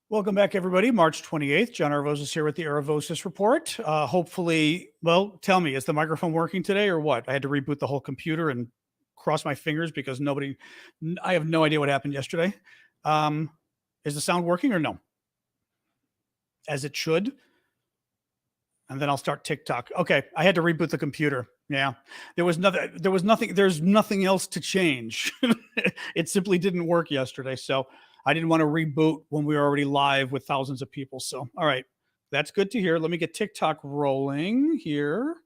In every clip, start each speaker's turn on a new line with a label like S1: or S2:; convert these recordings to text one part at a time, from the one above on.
S1: Welcome back, everybody. March 28th. John Aravosis here with the Aravosis Report. Hopefully, well, tell me, is the microphone working today or what? I had to reboot the whole computer and cross my fingers because I have no idea what happened yesterday. Is the sound working or no? As it should. And then I'll start TikTok. Okay, I had to reboot the computer. Yeah, there's nothing else to change. It simply didn't work yesterday. So I didn't want to reboot when we were already live with thousands of people. So, all right, that's good to hear. Let me get TikTok rolling here.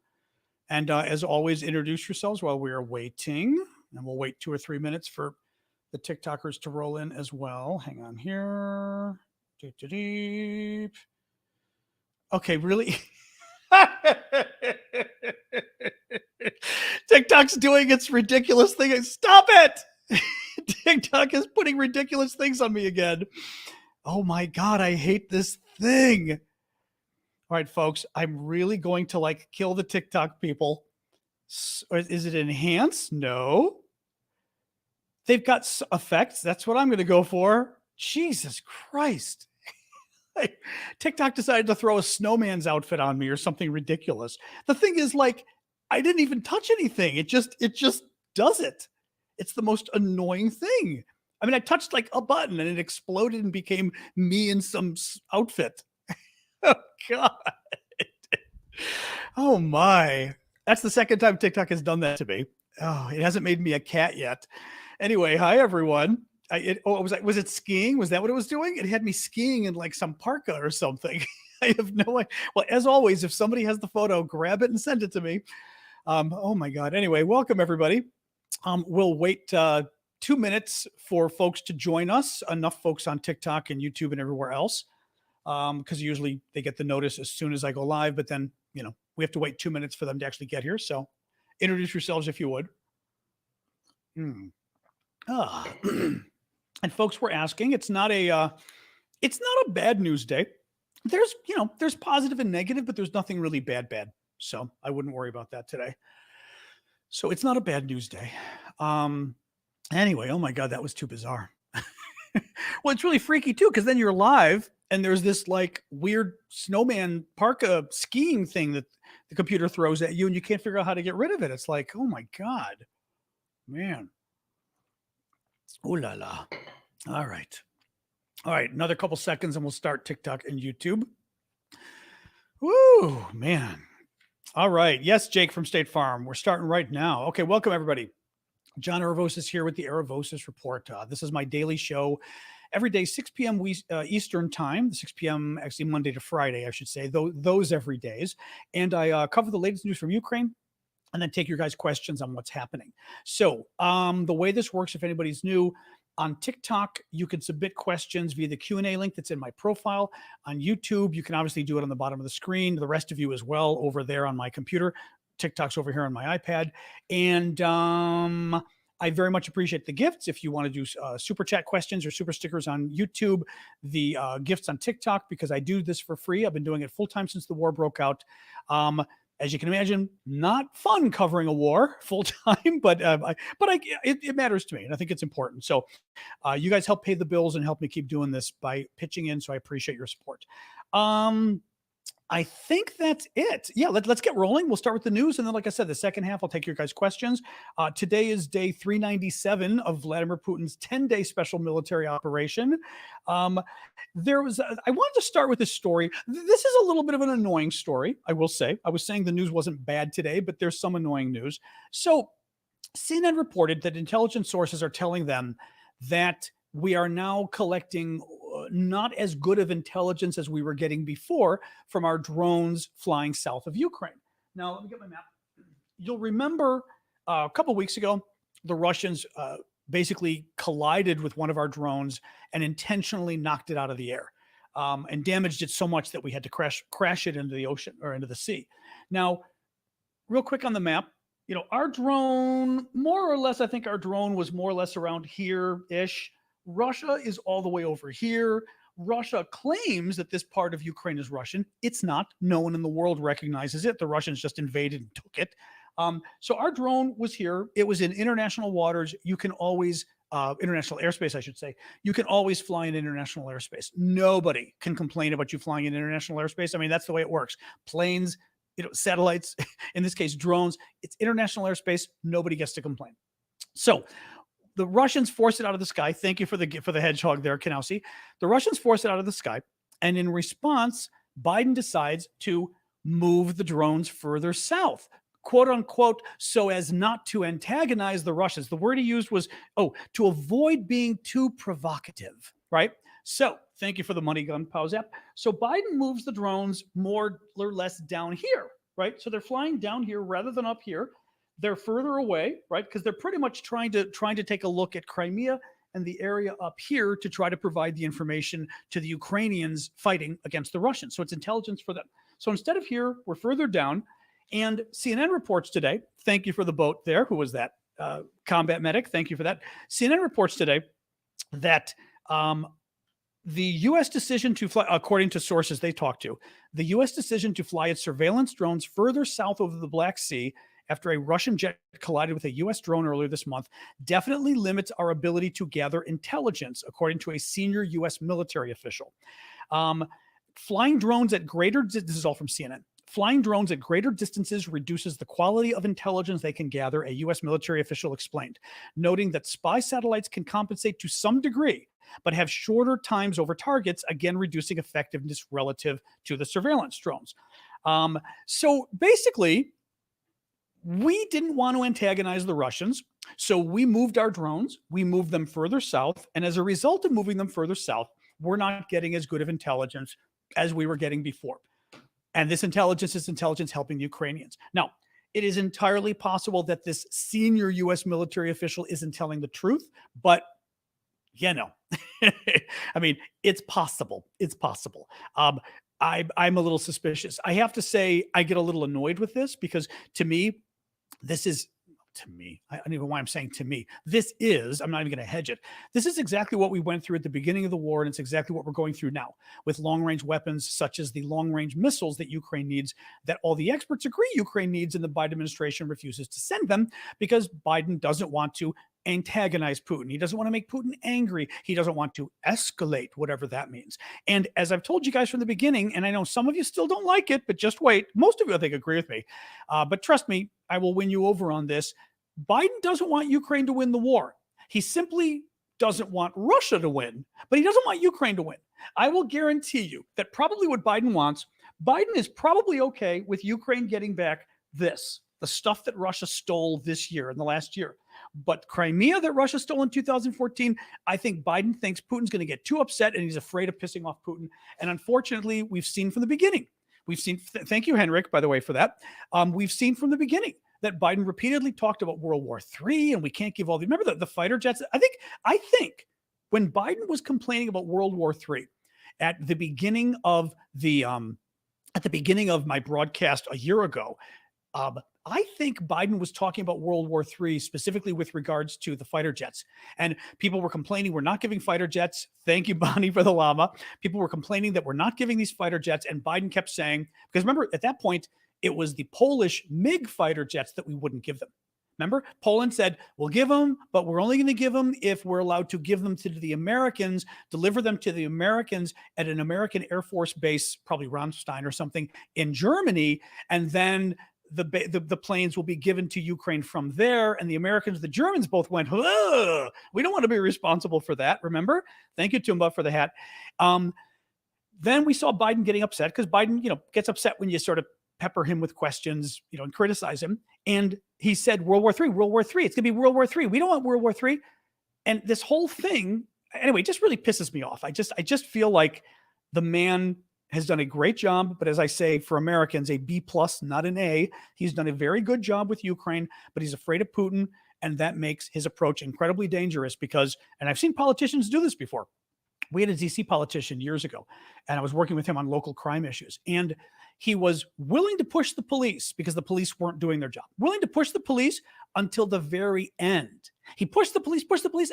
S1: And as always, introduce yourselves while we are waiting. And we'll wait 2 or 3 minutes for the TikTokers to roll in as well. Hang on here. Okay, really? TikTok's doing its ridiculous thing. Stop it! TikTok is putting ridiculous things on me again. Oh my God, I hate this thing. All right, folks, I'm really going to kill the TikTok people. Is it enhance? No. They've got effects. That's what I'm going to go for. Jesus Christ. TikTok decided to throw a snowman's outfit on me or something ridiculous. The thing is, I didn't even touch anything. It just does it. It's the most annoying thing. I mean, I touched a button and it exploded and became me in some outfit. Oh God. Oh my. That's the second time TikTok has done that to me. Oh, it hasn't made me a cat yet. Anyway, hi everyone. Was it skiing? Was that what it was doing? It had me skiing in some parka or something. I have no idea. Well, as always, if somebody has the photo, grab it and send it to me. Oh my God. Anyway, welcome everybody. We'll wait 2 minutes for folks to join us. Enough folks on TikTok and YouTube and everywhere else. Because usually they get the notice as soon as I go live, but then, we have to wait 2 minutes for them to actually get here. So introduce yourselves if you would. And folks were asking, it's not a bad news day. There's positive and negative, but there's nothing really bad. So I wouldn't worry about that today. So it's not a bad news day. Anyway, oh my God, that was too bizarre. Well, it's really freaky too, because then you're live and there's this weird snowman parka skiing thing that the computer throws at you and you can't figure out how to get rid of it. It's like, oh my God, man. Ooh la la. All right. Another couple seconds and we'll start TikTok and YouTube. Woo, man. All right. Yes, Jake from State Farm. We're starting right now. Okay, welcome everybody. John Aravosis here with the Aravosis Report. This is my daily show every day, 6 p.m. Eastern time, 6 p.m. actually Monday to Friday, I should say, those every days. And I cover the latest news from Ukraine and then take your guys' questions on what's happening. So the way this works, if anybody's new, on TikTok, you can submit questions via the Q&A link that's in my profile. On YouTube, you can obviously do it on the bottom of the screen. The rest of you as well over there on my computer. TikTok's over here on my iPad. And I very much appreciate the gifts. If you want to do super chat questions or super stickers on YouTube, the gifts on TikTok, because I do this for free. I've been doing it full time since the war broke out. As you can imagine, not fun covering a war full time, but it matters to me, and I think it's important. So you guys help pay the bills and help me keep doing this by pitching in, so I appreciate your support. I think that's it. Yeah, let's get rolling. We'll start with the news, and then, like I said, the second half, I'll take your guys' questions. Today is day 397 of Vladimir Putin's 10-day special military operation. I wanted to start with this story. This is a little bit of an annoying story, I will say. I was saying the news wasn't bad today, but there's some annoying news. So CNN reported that intelligence sources are telling them that we are now collecting not as good of intelligence as we were getting before from our drones flying south of Ukraine. Now, let me get my map. You'll remember a couple of weeks ago, the Russians basically collided with one of our drones and intentionally knocked it out of the air and damaged it so much that we had to crash it into the ocean or into the sea. Now, real quick on the map, our drone, more or less, I think our drone was more or less around here-ish. Russia is all the way over here. Russia claims that this part of Ukraine is Russian. It's not. No one in the world recognizes it. The Russians just invaded and took it. So our drone was here. It was in international waters. You can always international airspace, I should say, you can always fly in international airspace. Nobody can complain about you flying in international airspace. I mean, that's the way it works. Planes, satellites, in this case, drones, it's international airspace. Nobody gets to complain. So the Russians force it out of the sky. Thank you for the hedgehog there, Kanowski. The Russians force it out of the sky. And in response, Biden decides to move the drones further south, quote unquote, so as not to antagonize the Russians. The word he used was, to avoid being too provocative, right? So thank you for the money gun, Pauzap. So Biden moves the drones more or less down here, right? So they're flying down here rather than up here. They're further away, right? Because they're pretty much trying to take a look at Crimea and the area up here to try to provide the information to the Ukrainians fighting against the Russians. So it's intelligence for them. So instead of here, we're further down. And CNN reports today, thank you for the boat there. Who was that? Combat medic. Thank you for that. CNN reports today that the U.S. decision to fly, according to sources they talked to, the U.S. decision to fly its surveillance drones further south over the Black Sea after a Russian jet collided with a U.S. drone earlier this month definitely limits our ability to gather intelligence, according to a senior U.S. military official. Flying drones at greater, this is all from CNN, flying drones at greater distances reduces the quality of intelligence they can gather, a U.S. military official explained, noting that spy satellites can compensate to some degree, but have shorter times over targets, again, reducing effectiveness relative to the surveillance drones. So basically, we didn't want to antagonize the Russians, so we moved our drones, we moved them further south, and as a result of moving them further south, we're not getting as good of intelligence as we were getting before. And this intelligence is intelligence helping the Ukrainians. Now, it is entirely possible that this senior U.S. military official isn't telling the truth, but I mean, it's possible. It's possible. I'm a little suspicious. I have to say, I get a little annoyed with this because to me, I don't even know why I'm saying to me. This is, I'm not even going to hedge it. This is exactly what we went through at the beginning of the war, and it's exactly what we're going through now with long-range weapons such as the long-range missiles that Ukraine needs, that all the experts agree Ukraine needs, and the Biden administration refuses to send them because Biden doesn't want to antagonize Putin. He doesn't want to make Putin angry. He doesn't want to escalate, whatever that means. And as I've told you guys from the beginning, and I know some of you still don't like it, but just wait. Most of you, I think, agree with me. But trust me, I will win you over on this. Biden doesn't want Ukraine to win the war. He simply doesn't want Russia to win, but he doesn't want Ukraine to win. I will guarantee you that probably what Biden wants, Biden is probably okay with Ukraine getting back this, the stuff that Russia stole this year, in the last year. But Crimea that Russia stole in 2014, I think Biden thinks Putin's going to get too upset and he's afraid of pissing off Putin. And unfortunately, we've seen from the beginning, thank you, Henrik, by the way, for that. We've seen from the beginning that Biden repeatedly talked about World War III and we can't give all the, remember the fighter jets? I think when Biden was complaining about World War III at the beginning of my broadcast a year ago, I think Biden was talking about World War III specifically with regards to the fighter jets. And people were complaining we're not giving fighter jets. Thank you, Bonnie, for the llama. People were complaining that we're not giving these fighter jets. And Biden kept saying, because remember, at that point, it was the Polish MiG fighter jets that we wouldn't give them. Remember, Poland said, we'll give them, but we're only going to give them if we're allowed to give them to the Americans, deliver them to the Americans at an American Air Force base, probably Ramstein or something in Germany. And then the planes will be given to Ukraine from there. And the Americans, the Germans both went, ugh, we don't want to be responsible for that. Remember? Thank you, Tumba, for the hat. Then we saw Biden getting upset because Biden, gets upset when you sort of pepper him with questions, and criticize him. And he said, World War III, it's going to be World War III. We don't want World War III. And this whole thing, anyway, just really pisses me off. I just feel like the man has done a great job, but as I say, for Americans, a B+, not an A. He's done a very good job with Ukraine, but he's afraid of Putin, and that makes his approach incredibly dangerous because, and I've seen politicians do this before. We had a DC politician years ago, and I was working with him on local crime issues, and he was willing to push the police because the police weren't doing their job, willing to push the police until the very end. He pushed the police,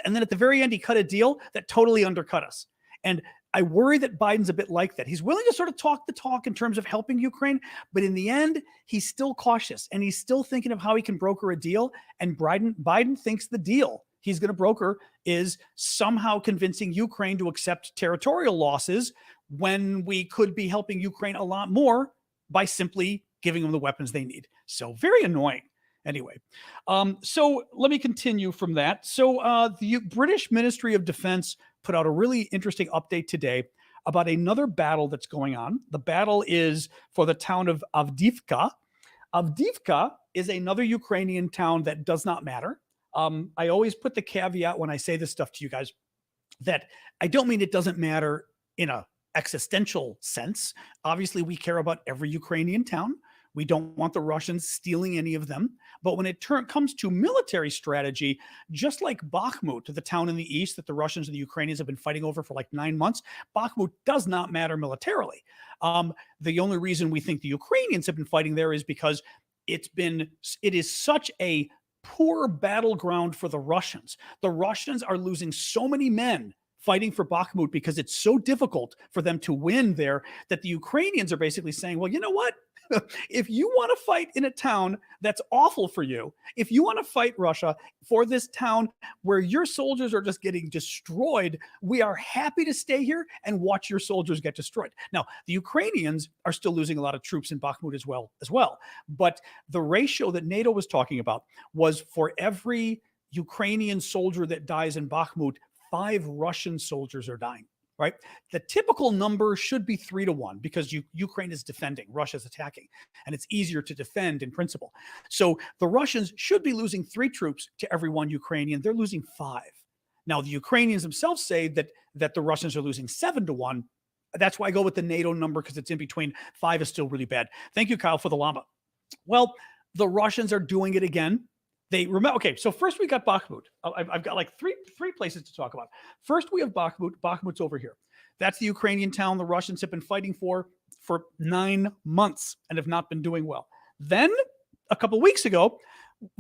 S1: and then at the very end, he cut a deal that totally undercut us. And I worry that Biden's a bit like that. He's willing to sort of talk the talk in terms of helping Ukraine, but in the end, he's still cautious and he's still thinking of how he can broker a deal. And Biden thinks the deal he's going to broker is somehow convincing Ukraine to accept territorial losses when we could be helping Ukraine a lot more by simply giving them the weapons they need. So very annoying. Anyway, so let me continue from that. So the British Ministry of Defense put out a really interesting update today about another battle that's going on. The battle is for the town of Avdiivka. Avdiivka is another Ukrainian town that does not matter. I always put the caveat when I say this stuff to you guys that I don't mean it doesn't matter in a existential sense. Obviously, we care about every Ukrainian town. We don't want the Russians stealing any of them. But when it comes to military strategy, just like Bakhmut, the town in the east that the Russians and the Ukrainians have been fighting over for like 9 months, Bakhmut does not matter militarily. The only reason we think the Ukrainians have been fighting there is because it is such a poor battleground for the Russians. The Russians are losing so many men fighting for Bakhmut because it's so difficult for them to win there that the Ukrainians are basically saying, well, you know what? If you want to fight in a town that's awful for you, if you want to fight Russia for this town where your soldiers are just getting destroyed, we are happy to stay here and watch your soldiers get destroyed. Now, the Ukrainians are still losing a lot of troops in Bakhmut as well. But the ratio that NATO was talking about was for every Ukrainian soldier that dies in Bakhmut, 5 Russian soldiers are dying. Right? The typical number should be 3 to 1 because Ukraine is defending, Russia's attacking, and it's easier to defend in principle. So the Russians should be losing 3 troops to every 1 Ukrainian. They're losing 5. Now, the Ukrainians themselves say that the Russians are losing 7 to 1. That's why I go with the NATO number because it's in between. 5 is still really bad. Thank you, Kyle, for the llama. Well, the Russians are doing it again. They remember. Okay, so first we got Bakhmut. I've got like three places to talk about. First, we have Bakhmut. Bakhmut's over here. That's the Ukrainian town the Russians have been fighting for 9 months and have not been doing well. Then, a couple weeks ago,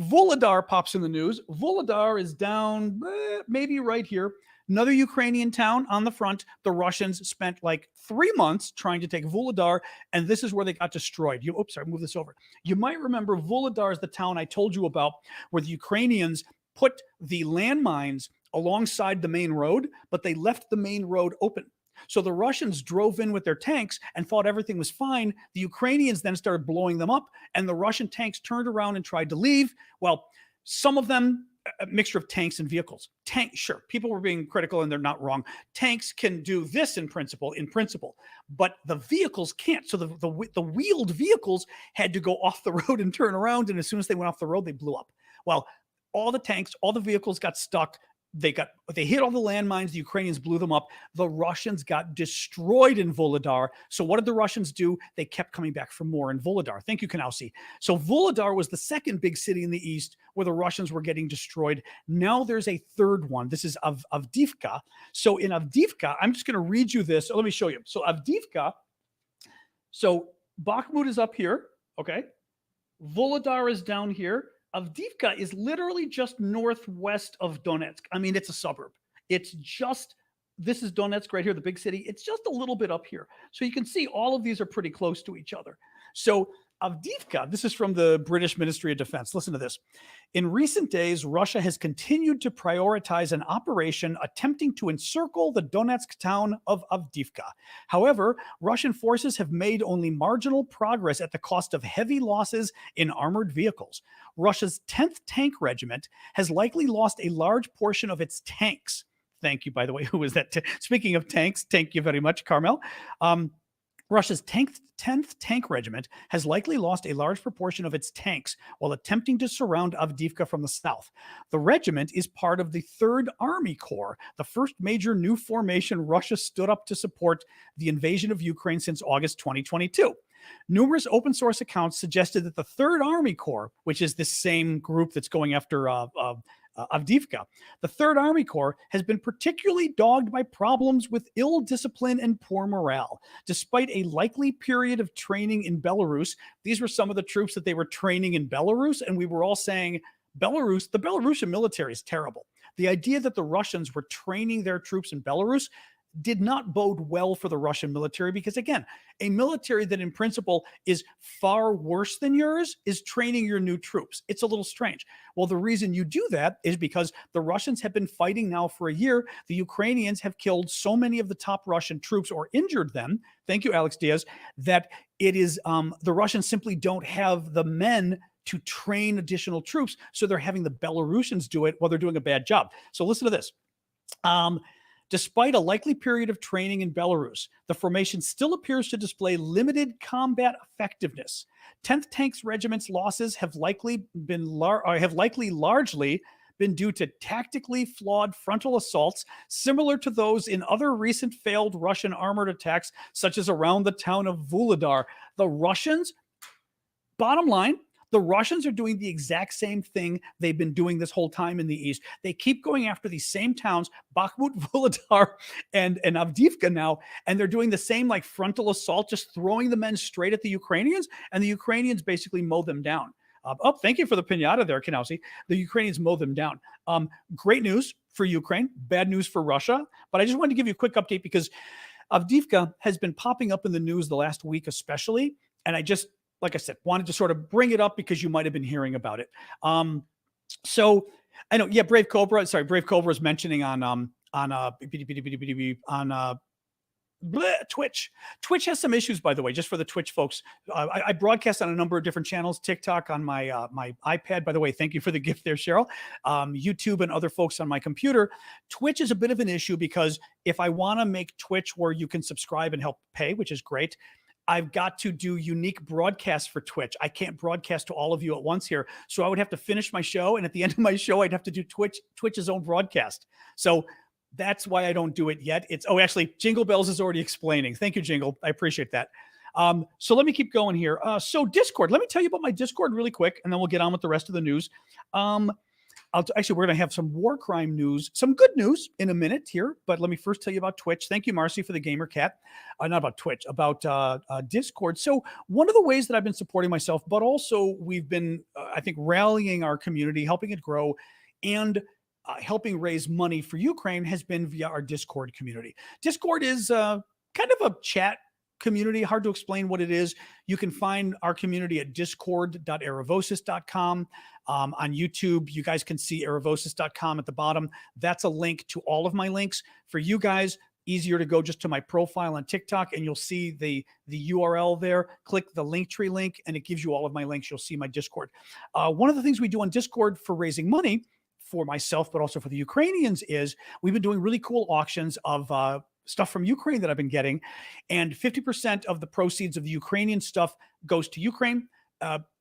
S1: Volodar pops in the news. Volodar is down maybe right here. Another Ukrainian town on the front. The Russians spent like 3 months trying to take Volodar, and this is where they got destroyed. Sorry, move this over. You might remember Volodar is the town I told you about where the Ukrainians put the landmines alongside the main road, but they left the main road open. So the Russians drove in with their tanks and thought everything was fine. The Ukrainians then started blowing them up, and the Russian tanks turned around and tried to leave. Well, some of them, a mixture of tanks and vehicles. Sure, people were being critical and they're not wrong. Tanks can do this in principle, but the vehicles can't. So the wheeled vehicles had to go off the road and turn around, and as soon as they went off the road, they blew up. Well, all the tanks, all the vehicles got stuck. They hit all the landmines. The Ukrainians blew them up. The Russians got destroyed in Volodar. So what did the Russians do? They kept coming back for more in Volodar. Thank you, Kanausi. So Volodar was the second big city in the east where the Russians were getting destroyed. Now there's a third one. This is Avdiivka. So in Avdiivka, I'm just going to read you this. Let me show you. So Avdiivka. So Bakhmut is up here. Okay. Volodar is down here. Avdiivka is literally just northwest of Donetsk. I mean, it's a suburb. This is Donetsk right here, the big city. It's just a little bit up here. So you can see all of these are pretty close to each other. So Avdiivka, this is from the British Ministry of Defense. Listen to this. In recent days, Russia has continued to prioritize an operation attempting to encircle the Donetsk town of Avdiivka. However, Russian forces have made only marginal progress at the cost of heavy losses in armored vehicles. Russia's 10th Tank Regiment has likely lost a large portion of its tanks. Thank you, by the way. Who was that? Speaking of tanks, thank you very much, Carmel. Russia's 10th Tank Regiment has likely lost a large proportion of its tanks while attempting to surround Avdiivka from the south. The regiment is part of the 3rd Army Corps, the first major new formation Russia stood up to support the invasion of Ukraine since August 2022. Numerous open source accounts suggested that the 3rd Army Corps, which is this same group that's going after Avdiivka, the 3rd Army Corps has been particularly dogged by problems with ill discipline and poor morale. Despite a likely period of training in Belarus, these were some of the troops that they were training in Belarus, and we were all saying, the Belarusian military is terrible. The idea that the Russians were training their troops in Belarus did not bode well for the Russian military because, again, a military that in principle is far worse than yours is training your new troops. It's a little strange. Well, the reason you do that is because the Russians have been fighting now for a year. The Ukrainians have killed so many of the top Russian troops or injured them. Thank you, Alex Diaz, that it is the Russians simply don't have the men to train additional troops. So they're having the Belarusians do it while they're doing a bad job. So listen to this. Despite a likely period of training in Belarus, the formation still appears to display limited combat effectiveness. 10th Tank Regiment's losses have likely largely been due to tactically flawed frontal assaults, similar to those in other recent failed Russian armored attacks, such as around the town of Vuhledar. The Russians, bottom line, the Russians are doing the exact same thing they've been doing this whole time in the East. They keep going after these same towns, Bakhmut, Vuhledar, and Avdiivka now, and they're doing the same like frontal assault, just throwing the men straight at the Ukrainians, and the Ukrainians basically mow them down. Thank you for the pinata there, Kanowski. The Ukrainians mow them down. Great news for Ukraine, bad news for Russia, but I just wanted to give you a quick update because Avdiivka has been popping up in the news the last week especially, and I just, like I said, wanted to sort of bring it up because you might have been hearing about it. So I know, yeah, Brave Cobra is mentioning on Twitch. Twitch has some issues, by the way, just for the Twitch folks. I broadcast on a number of different channels, TikTok on my my iPad. By the way, thank you for the gift there, Cheryl. YouTube and other folks on my computer. Twitch is a bit of an issue because if I want to make Twitch where you can subscribe and help pay, which is great, I've got to do unique broadcasts for Twitch. I can't broadcast to all of you at once here. So I would have to finish my show. And at the end of my show, I'd have to do Twitch's own broadcast. So that's why I don't do it yet. Actually, Jingle Bells is already explaining. Thank you, Jingle. I appreciate that. So let me keep going here. So Discord, let me tell you about my Discord really quick, and then we'll get on with the rest of the news. Actually, we're going to have some war crime news, some good news in a minute here, but let me first tell you about Twitch. Thank you, Marcy, for the Gamer Cat. Not about Twitch, about Discord. So one of the ways that I've been supporting myself, but also we've been, I think, rallying our community, helping it grow, and helping raise money for Ukraine has been via our Discord community. Discord is kind of a chat community, hard to explain what it is. You can find our community at discord.aravosis.com. On YouTube, you guys can see aravosis.com at the bottom. That's a link to all of my links. For you guys, easier to go just to my profile on TikTok, and you'll see the URL there. Click the Linktree link, and it gives you all of my links. You'll see my Discord. One of the things we do on Discord for raising money for myself, but also for the Ukrainians, is we've been doing really cool auctions of stuff from Ukraine that I've been getting, and 50% of the proceeds of the Ukrainian stuff goes to Ukraine.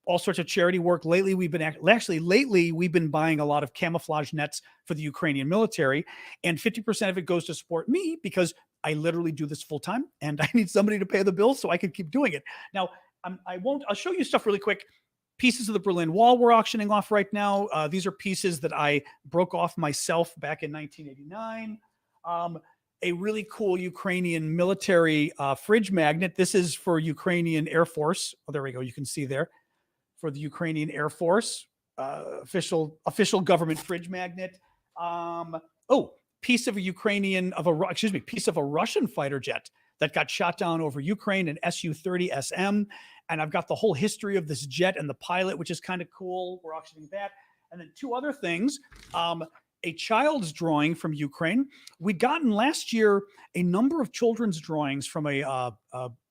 S1: All sorts of charity work. Lately, we've been buying a lot of camouflage nets for the Ukrainian military, and 50% of it goes to support me because I literally do this full time, and I need somebody to pay the bills so I can keep doing it. Now, I'll show you stuff really quick. Pieces of the Berlin Wall we're auctioning off right now. These are pieces that I broke off myself back in 1989. A really cool Ukrainian military fridge magnet. This is for Ukrainian Air Force. Oh, there we go. You can see there. For the Ukrainian Air Force, official government fridge magnet. Piece of a Russian fighter jet that got shot down over Ukraine, an Su-30 SM. And I've got the whole history of this jet and the pilot, which is kind of cool. We're auctioning that. And then two other things. A child's drawing from Ukraine. We'd gotten last year a number of children's drawings from a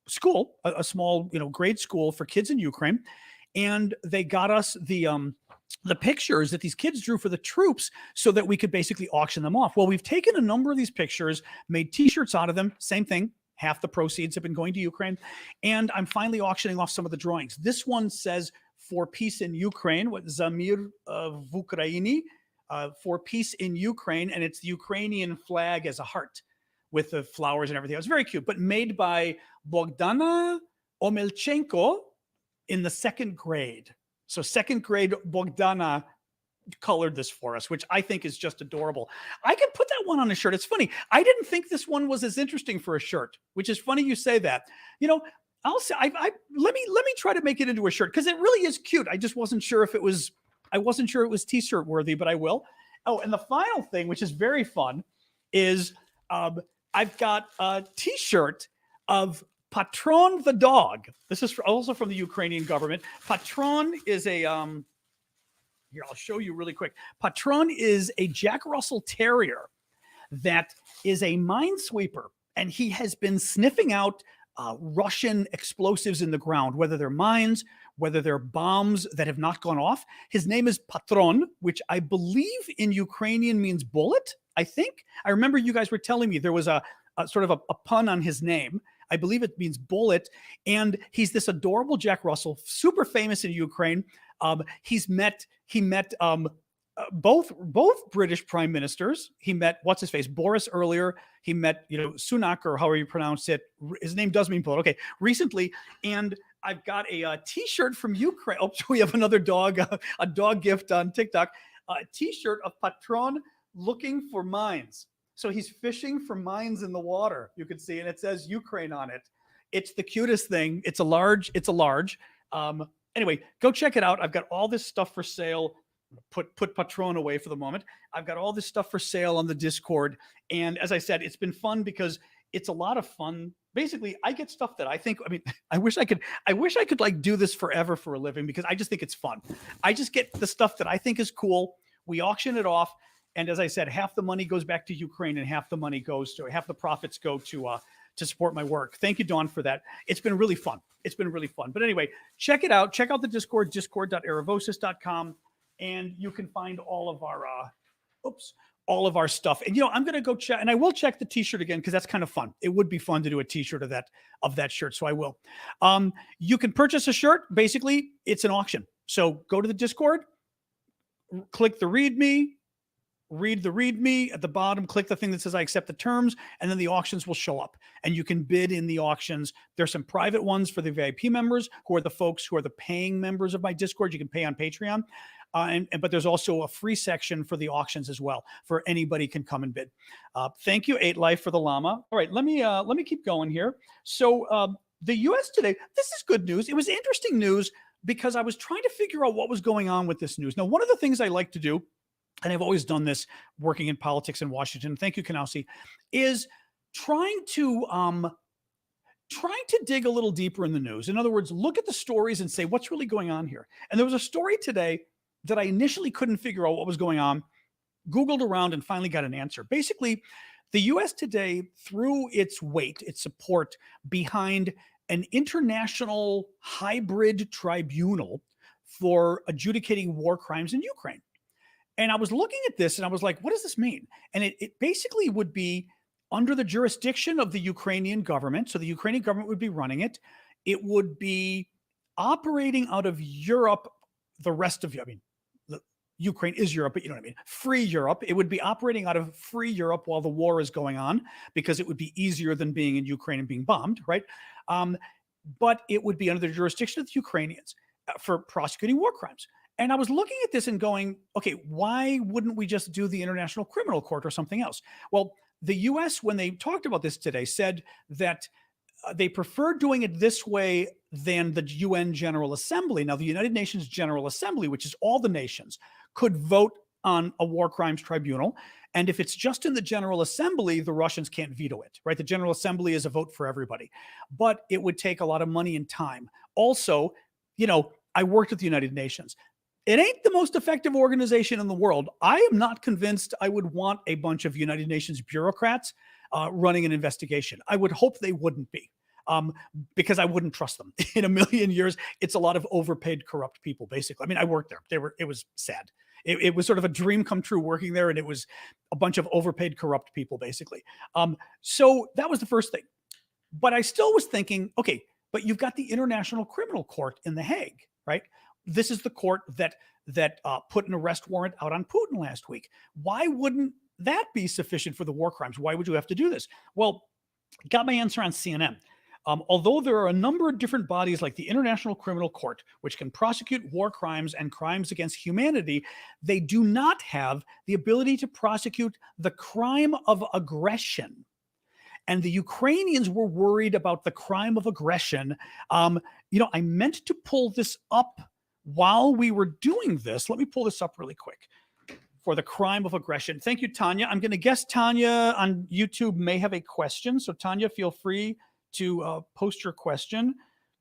S1: school, a small grade school for kids in Ukraine. And they got us the pictures that these kids drew for the troops so that we could basically auction them off. Well, we've taken a number of these pictures, made T-shirts out of them. Same thing. Half the proceeds have been going to Ukraine. And I'm finally auctioning off some of the drawings. This one says, "For peace in Ukraine," with Zamir v Ukraini, for peace in Ukraine. And it's the Ukrainian flag as a heart with the flowers and everything. It was very cute, but made by Bogdana Omelchenko in the second grade. So second grade Bogdana colored this for us, which I think is just adorable. I could put that one on a shirt. It's funny. I didn't think this one was as interesting for a shirt, which is funny you say that. I'll say let me try to make it into a shirt because it really is cute. I just wasn't sure if it was T-shirt worthy, but I will. Oh, and the final thing, which is very fun, is I've got a T-shirt of Patron the dog. This is also from the Ukrainian government. Patron is a here, I'll show you really quick. Patron is a Jack Russell Terrier that is a minesweeper, and he has been sniffing out Russian explosives in the ground, whether they're mines, whether they're bombs that have not gone off. His name is Patron, which I believe in Ukrainian means bullet, I think. I remember you guys were telling me there was a sort of a pun on his name. I believe it means bullet. And he's this adorable Jack Russell, super famous in Ukraine. He met both British prime ministers. He met what's his face, Boris earlier. He met Sunak, or however you pronounce it. His name does mean bullet. Okay, recently, and I've got a T-shirt from Ukraine. Oh, we have another dog, a dog gift on TikTok. A T-shirt of Patron looking for mines. So he's fishing for mines in the water. You can see, and it says Ukraine on it. It's the cutest thing. It's a large. Anyway, go check it out. I've got all this stuff for sale. Put Patron away for the moment. I've got all this stuff for sale on the Discord. And as I said, it's been fun because it's a lot of fun. Basically, I get stuff that I think, I wish I could like do this forever for a living, because I just think it's fun. I just get the stuff that I think is cool. We auction it off. And as I said, half the money goes back to Ukraine and half the profits go to support my work. Thank you, Dawn, for that. It's been really fun. But anyway, check it out. Check out the Discord, discord.aravosis.com. And you can find all of our stuff. And I'm gonna go check, and I will check the T-shirt again, because that's kind of fun. It would be fun to do a T-shirt of that shirt, so I will. You can purchase a shirt. Basically, it's an auction. So go to the Discord, click the README, read the README at the bottom, click the thing that says I accept the terms, and then the auctions will show up, and you can bid in the auctions. There's some private ones for the VIP members, who are the folks who are the paying members of my Discord. You can pay on Patreon. But there's also a free section for the auctions as well, for anybody can come and bid. Thank you, 8Life, for the llama. All right, let me keep going here. So the U.S. today, this is good news. It was interesting news because I was trying to figure out what was going on with this news. Now, one of the things I like to do, and I've always done this working in politics in Washington, thank you, Kanausi, is trying to dig a little deeper in the news. In other words, look at the stories and say, what's really going on here? And there was a story today that I initially couldn't figure out what was going on, Googled around, and finally got an answer. Basically, the U.S. today threw its weight, its support behind an international hybrid tribunal for adjudicating war crimes in Ukraine. And I was looking at this and I was like, what does this mean? And it basically would be under the jurisdiction of the Ukrainian government. So the Ukrainian government would be running it. It would be operating out of Europe, the rest of, Ukraine is Europe, but you know what I mean? Free Europe. It would be operating out of free Europe while the war is going on, because it would be easier than being in Ukraine and being bombed, right? But it would be under the jurisdiction of the Ukrainians for prosecuting war crimes. And I was looking at this and going, okay, why wouldn't we just do the International Criminal Court or something else? Well, the U.S., when they talked about this today, said that they prefer doing it this way than the UN General Assembly. Now, the United Nations General Assembly, which is all the nations, could vote on a war crimes tribunal. And if it's just in the General Assembly, the Russians can't veto it, right? The General Assembly is a vote for everybody. But it would take a lot of money and time. Also, I worked at the United Nations. It ain't the most effective organization in the world. I am not convinced I would want a bunch of United Nations bureaucrats running an investigation. I would hope they wouldn't be, because I wouldn't trust them. In a million years, it's a lot of overpaid, corrupt people, basically. I mean, I worked there. It was sad. It was sort of a dream come true working there, and it was a bunch of overpaid, corrupt people, basically. So that was the first thing. But I still was thinking, okay, but you've got the International Criminal Court in The Hague, right? This is the court that put an arrest warrant out on Putin last week. Why wouldn't that be sufficient for the war crimes? Why would you have to do this? Well, got my answer on CNN. Although there are a number of different bodies like the International Criminal Court, which can prosecute war crimes and crimes against humanity, they do not have the ability to prosecute the crime of aggression. And the Ukrainians were worried about the crime of aggression. I meant to pull this up while we were doing this. Let me pull this up really quick. for the crime of aggression. Thank you, Tanya. I'm going to guess Tanya on YouTube may have a question. So Tanya, feel free to post your question.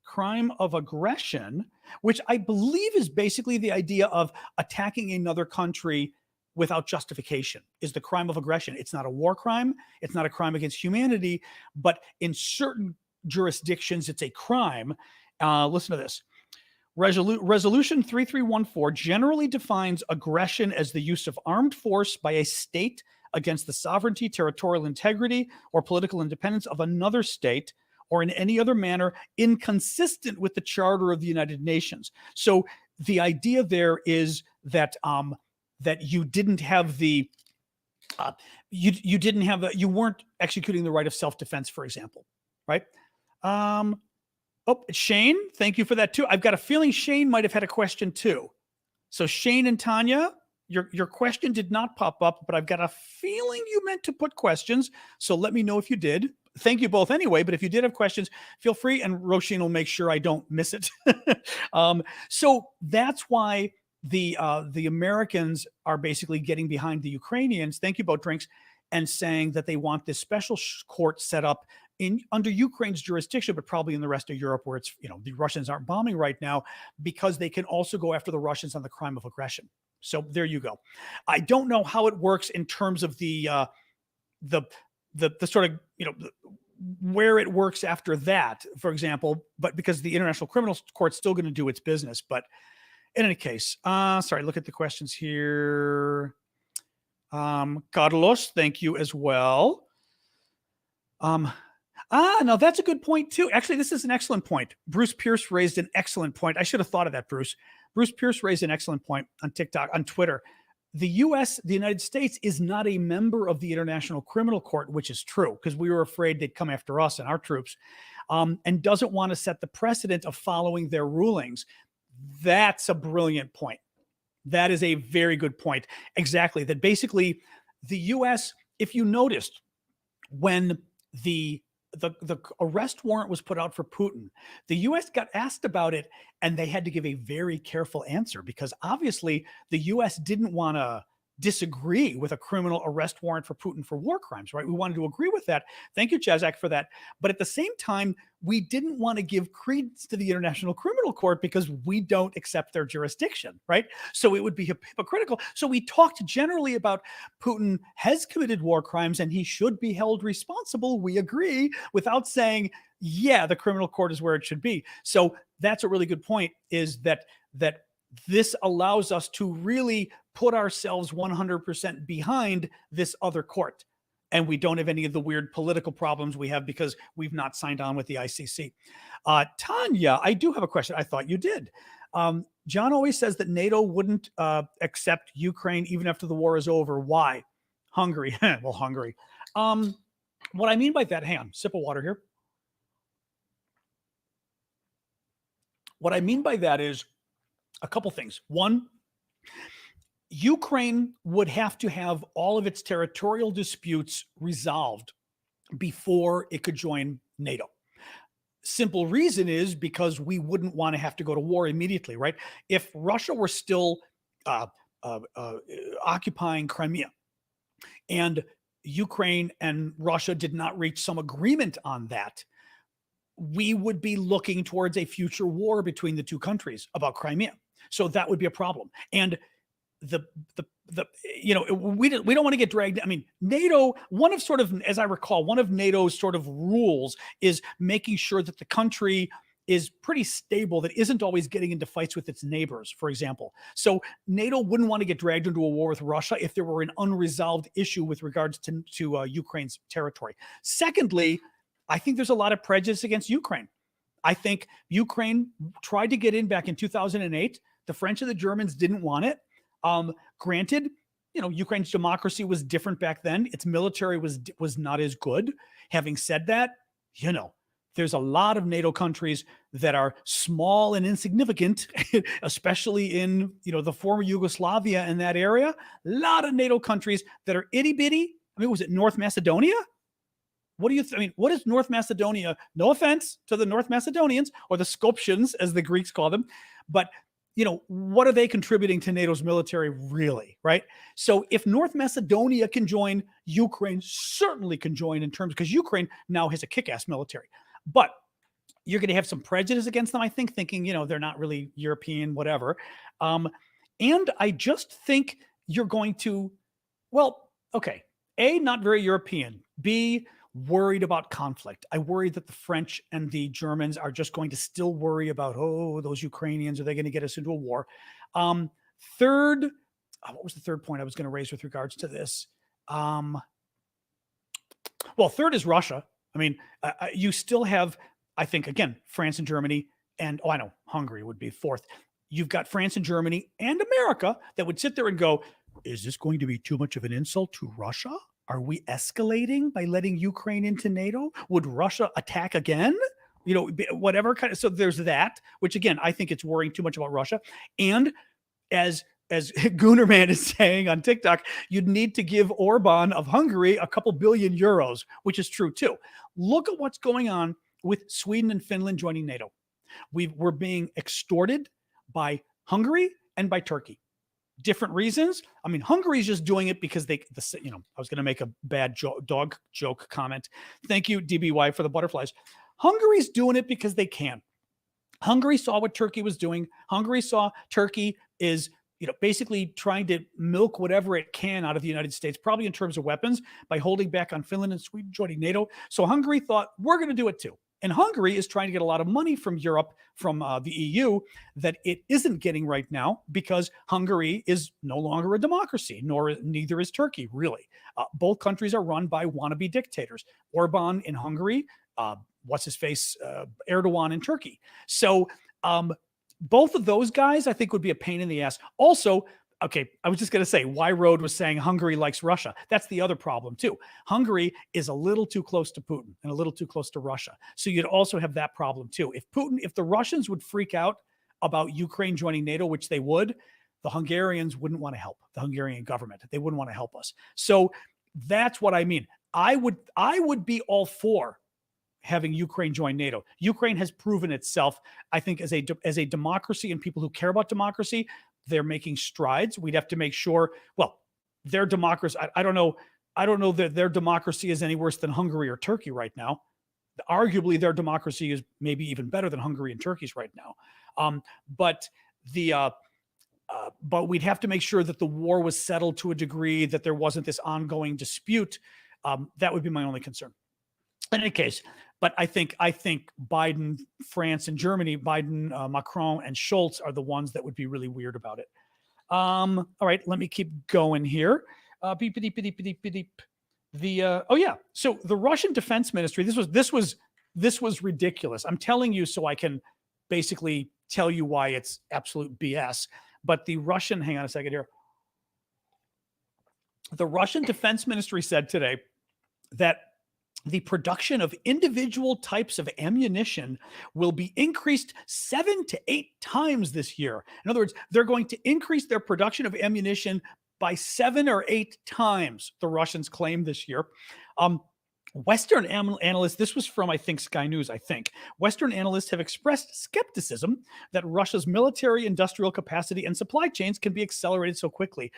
S1: Crime of aggression, which I believe is basically the idea of attacking another country without justification, is the crime of aggression. It's not a war crime. It's not a crime against humanity, but in certain jurisdictions, it's a crime. Listen to this. Resolution 3314 generally defines aggression as the use of armed force by a state against the sovereignty, territorial integrity, or political independence of another state, or in any other manner inconsistent with the Charter of the United Nations. So the idea there is that that you didn't have the you weren't executing the right of self-defense, for example, right? Oh, Shane, thank you for that too. I've got a feeling Shane might have had a question too. So Shane and Tanya, your question did not pop up, but I've got a feeling you meant to put questions. So let me know if you did. Thank you both anyway, but if you did have questions, feel free, and Roisin will make sure I don't miss it. So that's why the Americans are basically getting behind the Ukrainians. Thank you, Boat Drinks, and saying that they want this special court set up under Ukraine's jurisdiction, but probably in the rest of Europe where it's, the Russians aren't bombing right now, because they can also go after the Russians on the crime of aggression. So there you go. I don't know how it works in terms of the sort of, where it works after that, for example, but because the International Criminal Court's still going to do its business. But in any case, sorry, look at the questions here. Carlos, thank you as well. Now that's a good point too. Actually, this is an excellent point. Bruce Pierce raised an excellent point. I should have thought of that, Bruce. Bruce Pierce raised an excellent point on TikTok, on Twitter. The United States is not a member of the International Criminal Court, which is true, because we were afraid they'd come after us and our troops, and doesn't want to set the precedent of following their rulings. That's a brilliant point. That is a very good point. Exactly. That basically the U.S., if you noticed, when the arrest warrant was put out for Putin, the U.S. got asked about it, and they had to give a very careful answer, because obviously the U.S. didn't want to disagree with a criminal arrest warrant for Putin for war crimes, right? We wanted to agree with that. Thank you, Chazak, for that. But at the same time, we didn't want to give credence to the International Criminal Court because we don't accept their jurisdiction, right? So it would be hypocritical. So we talked generally about Putin has committed war crimes and he should be held responsible. We agree, without saying, yeah, the criminal court is where it should be. So that's a really good point, is that this allows us to really put ourselves 100% behind this other court. And we don't have any of the weird political problems we have because we've not signed on with the ICC. Tanya, I do have a question. I thought you did. John always says that NATO wouldn't accept Ukraine even after the war is over. Why? Hungary. Well, Hungary. What I mean by that, hang on, sip of water here. What I mean by that is a couple things. One, Ukraine would have to have all of its territorial disputes resolved before it could join NATO. Simple reason is because we wouldn't want to have to go to war immediately, right? If Russia were still occupying Crimea, and Ukraine and Russia did not reach some agreement on that, we would be looking towards a future war between the two countries about Crimea. So that would be a problem. And we don't want to get dragged. I mean, NATO, as I recall, one of NATO's sort of rules is making sure that the country is pretty stable, that isn't always getting into fights with its neighbors, for example. So NATO wouldn't want to get dragged into a war with Russia if there were an unresolved issue with regards to Ukraine's territory. Secondly, I think there's a lot of prejudice against Ukraine. I think Ukraine tried to get in back in 2008. The French and the Germans didn't want it. Granted, Ukraine's democracy was different back then. Its military was not as good. Having said that, there's a lot of NATO countries that are small and insignificant, especially in, the former Yugoslavia and that area. A lot of NATO countries that are itty bitty. I mean, was it North Macedonia? What do you what is North Macedonia? No offense to the North Macedonians, or the Skopjans, as the Greeks call them, but what are they contributing to NATO's military really, right? So if North Macedonia can join, Ukraine certainly can join in terms, because Ukraine now has a kick-ass military. But you're going to have some prejudice against them, I think, thinking, they're not really European, whatever. And I just think you're going to, well, okay, A, not very European. B, worried about conflict. I worry that the French and the Germans are just going to still worry about, those Ukrainians, are they going to get us into a war? Third, what was the third point I was going to raise with regards to this? Well, third is Russia. I mean, you still have, I think, again, France and Germany, and I know Hungary would be fourth. You've got France and Germany and America that would sit there and go, is this going to be too much of an insult to Russia? Are we escalating by letting Ukraine into NATO? Would Russia attack again? Whatever kind of, so there's that, which again, I think it's worrying too much about Russia. And as Goonerman is saying on TikTok, you'd need to give Orban of Hungary a couple billion euros, which is true too. Look at what's going on with Sweden and Finland joining NATO. We're being extorted by Hungary and by Turkey. Different reasons. I mean, Hungary's just doing it because I was going to make a bad dog joke comment. Thank you, DBY, for the butterflies. Hungary's doing it because they can. Hungary saw what Turkey was doing. Hungary saw Turkey is, basically trying to milk whatever it can out of the United States, probably in terms of weapons, by holding back on Finland and Sweden joining NATO. So Hungary thought, we're going to do it too. And Hungary is trying to get a lot of money from Europe, from the EU, that it isn't getting right now, because Hungary is no longer a democracy, neither is Turkey, really. Both countries are run by wannabe dictators. Orban in Hungary, what's-his-face, Erdogan in Turkey. So both of those guys, I think, would be a pain in the ass. Also, okay, I was just going to say, why Road was saying Hungary likes Russia. That's the other problem, too. Hungary is a little too close to Putin and a little too close to Russia. So you'd also have that problem, too. If the Russians would freak out about Ukraine joining NATO, which they would, the Hungarians wouldn't want to help, the Hungarian government. They wouldn't want to help us. So that's what I mean. I would be all for having Ukraine join NATO. Ukraine has proven itself, I think, as a democracy, and people who care about democracy, they're making strides. We'd have to make sure, well, their democracy, I don't know that their democracy is any worse than Hungary or Turkey right now. Arguably, their democracy is maybe even better than Hungary and Turkey's right now. But we'd have to make sure that the war was settled to a degree, that there wasn't this ongoing dispute. That would be my only concern. In any case, but I think Biden, France, and Germany, Biden, Macron, and Scholz are the ones that would be really weird about it. All right, let me keep going here. So the Russian Defense Ministry. This was ridiculous. I'm telling you so I can basically tell you why it's absolute BS. But hang on a second here. The Russian Defense Ministry said today that the production of individual types of ammunition will be increased 7 to 8 times this year. In other words, they're going to increase their production of ammunition by 7 or 8 times, the Russians claim this year. Western analysts, this was from, I think, Sky News, Western analysts have expressed skepticism that Russia's military industrial capacity and supply chains can be accelerated so quickly.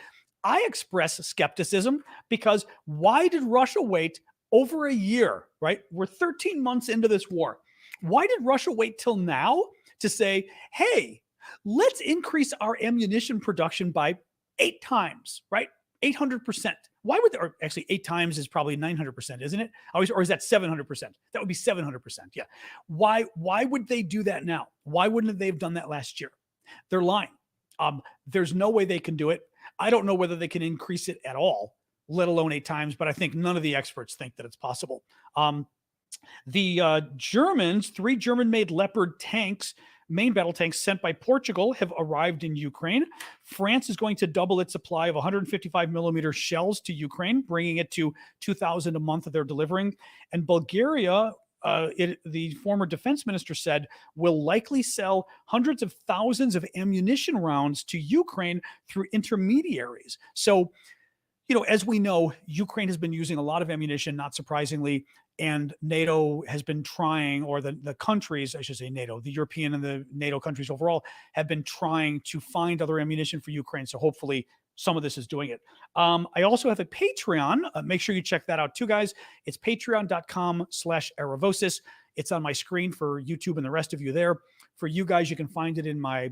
S1: I express skepticism because why did Russia wait over a year, right? We're 13 months into this war. Why did Russia wait till now to say, hey, let's increase our ammunition production by 8 times, right? 800%. Why would or actually 8 times is probably 900%, isn't it? Or is that 700%? That would be 700%. Yeah. Why would they do that now? Why wouldn't they have done that last year? They're lying. There's no way they can do it. I don't know whether they can increase it at all, let alone 8 times, but I think none of the experts think that it's possible. The Germans, 3 German-made Leopard tanks, main battle tanks sent by Portugal, have arrived in Ukraine. France is going to double its supply of 155 millimeter shells to Ukraine, bringing it to 2,000 a month that they're delivering. And Bulgaria, the former defense minister said, will likely sell hundreds of thousands of ammunition rounds to Ukraine through intermediaries. So, as we know, Ukraine has been using a lot of ammunition, not surprisingly, and NATO has been trying, or the countries, I should say NATO, the European and the NATO countries overall have been trying to find other ammunition for Ukraine. So hopefully some of this is doing it. I also have a Patreon. Make sure you check that out too, guys. It's patreon.com/Aravosis. It's on my screen for YouTube and the rest of you there. For you guys, you can find it in my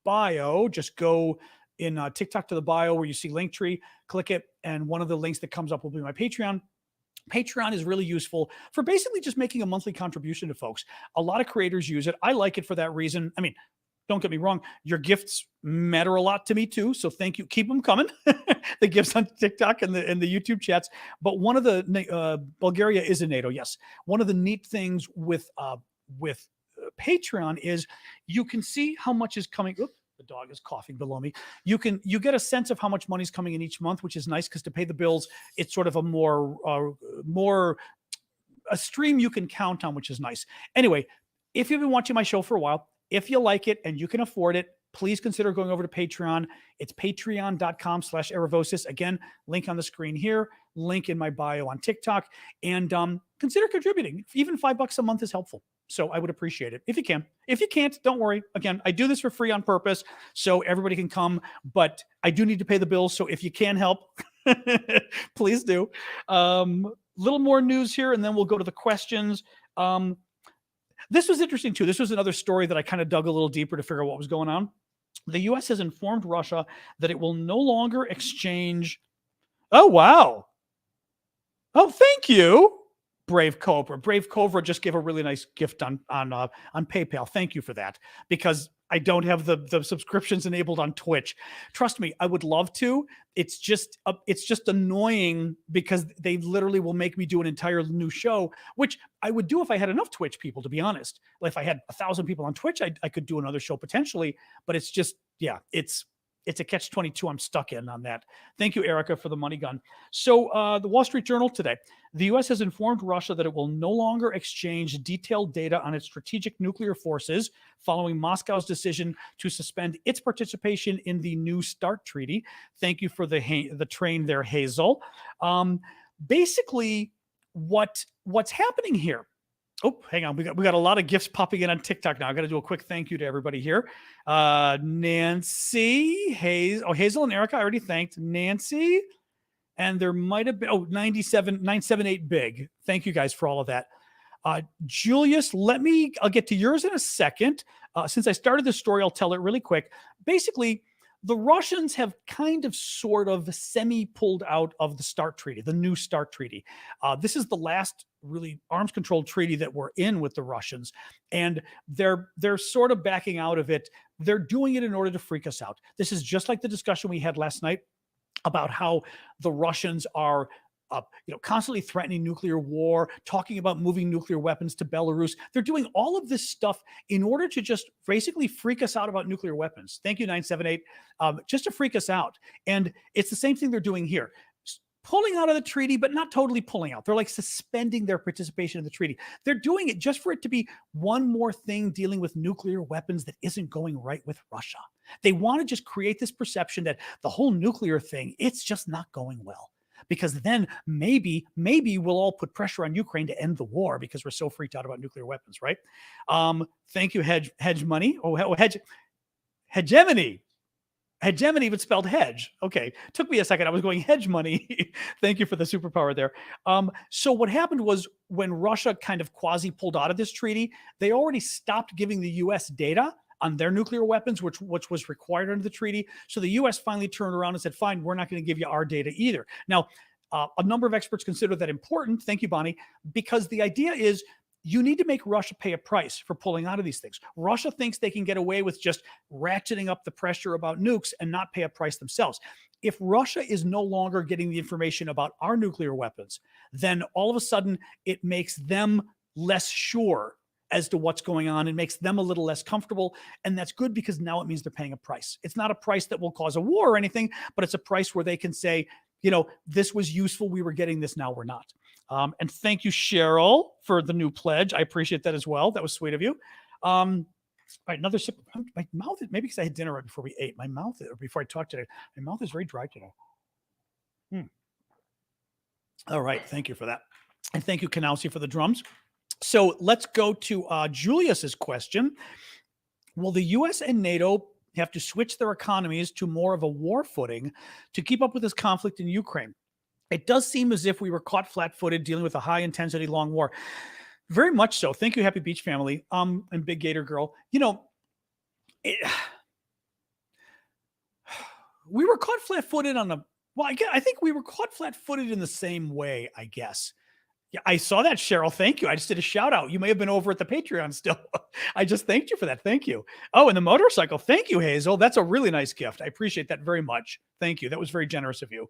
S1: bio. Just go in TikTok to the bio where you see Linktree, click it, and one of the links that comes up will be my Patreon. Patreon is really useful for basically just making a monthly contribution to folks. A lot of creators use it. I like it for that reason. I mean, don't get me wrong, your gifts matter a lot to me too. So thank you. Keep them coming. The gifts on TikTok and the YouTube chats. But one of the Bulgaria is in NATO. Yes. One of the neat things with Patreon is you can see how much is coming. Oops, the dog is coughing below me. You get a sense of how much money is coming in each month, which is nice because to pay the bills, it's sort of a more a stream you can count on, which is nice. Anyway, if you've been watching my show for a while, if you like it and you can afford it, please consider going over to Patreon. It's patreon.com/Aravosis. Again, link on the screen here, link in my bio on TikTok, and consider contributing. Even $5 a month is helpful. So I would appreciate it if you can. If you can't, don't worry. Again, I do this for free on purpose so everybody can come, but I do need to pay the bills. So if you can help, please do. Little more news here, and then we'll go to the questions. This was interesting too. This was another story that I kind of dug a little deeper to figure out what was going on. The U.S. has informed Russia that it will no longer exchange. Oh, wow. Oh, thank you, Brave Cobra. Brave Cobra just gave a really nice gift on PayPal. Thank you for that, because I don't have the subscriptions enabled on Twitch. Trust me, I would love to. It's just annoying because they literally will make me do an entire new show, which I would do if I had enough Twitch people, to be honest. Like if I had 1,000 people on Twitch, I could do another show potentially, but it's just, yeah, it's a catch-22 I'm stuck in on that. Thank you, Erica, for the money gun. So the Wall Street Journal today, the U.S. has informed Russia that it will no longer exchange detailed data on its strategic nuclear forces following Moscow's decision to suspend its participation in the New START treaty. Thank you for the train there, Hazel. Basically, what's happening here? Oh, hang on. We got a lot of gifts popping in on TikTok now. I got to do a quick thank you to everybody here. Nancy, Hazel and Erica, I already thanked. Nancy, and there might have been, 978 big. Thank you guys for all of that. Julius, I'll get to yours in a second. Since I started this story, I'll tell it really quick. Basically, the Russians have kind of sort of semi-pulled out of the START treaty, the New START treaty. This is the last really arms control treaty that we're in with the Russians, and they're sort of backing out of it. They're doing it in order to freak us out. This is just like the discussion we had last night about how the Russians are constantly threatening nuclear war, talking about moving nuclear weapons to Belarus. They're doing all of this stuff in order to just basically freak us out about nuclear weapons. Thank you, 978, just to freak us out. And it's the same thing they're doing here. Pulling out of the treaty, but not totally pulling out. They're like suspending their participation in the treaty. They're doing it just for it to be one more thing dealing with nuclear weapons that isn't going right with Russia. They want to just create this perception that the whole nuclear thing, it's just not going well. Because then maybe we'll all put pressure on Ukraine to end the war because we're so freaked out about nuclear weapons, right? Thank you, Hedge Money. Hegemony. Hegemony, but spelled hedge. Okay, took me a second. I was going hedge money. Thank you for the superpower there. So what happened was when Russia kind of quasi pulled out of this treaty, they already stopped giving the U.S. data on their nuclear weapons, which was required under the treaty. So the U.S. finally turned around and said, fine, we're not going to give you our data either. Now, a number of experts consider that important. Thank you, Bonnie, because the idea is you need to make Russia pay a price for pulling out of these things. Russia thinks they can get away with just ratcheting up the pressure about nukes and not pay a price themselves. If Russia is no longer getting the information about our nuclear weapons, then all of a sudden it makes them less sure as to what's going on and makes them a little less comfortable. And that's good because now it means they're paying a price. It's not a price that will cause a war or anything, but it's a price where they can say, this was useful. We were getting this. Now we're not. And thank you, Cheryl, for the new pledge. I appreciate that as well. That was sweet of you. All right, another sip. My mouth, maybe because I had dinner right before we ate. Before I talked today, my mouth is very dry today. All right, thank you for that. And thank you, Kanowski, for the drums. So let's go to Julius's question. Will the U.S. and NATO have to switch their economies to more of a war footing to keep up with this conflict in Ukraine? It does seem as if we were caught flat-footed dealing with a high-intensity long war. Very much so. Thank you, Happy Beach family, and Big Gator Girl. You know, we were caught flat-footed on a, well, I think we were caught flat-footed in the same way, I guess. Yeah, I saw that, Cheryl. Thank you. I just did a shout out. You may have been over at the Patreon still. I just thanked you for that. Thank you. Oh, and the motorcycle. Thank you, Hazel. That's a really nice gift. I appreciate that very much. Thank you. That was very generous of you.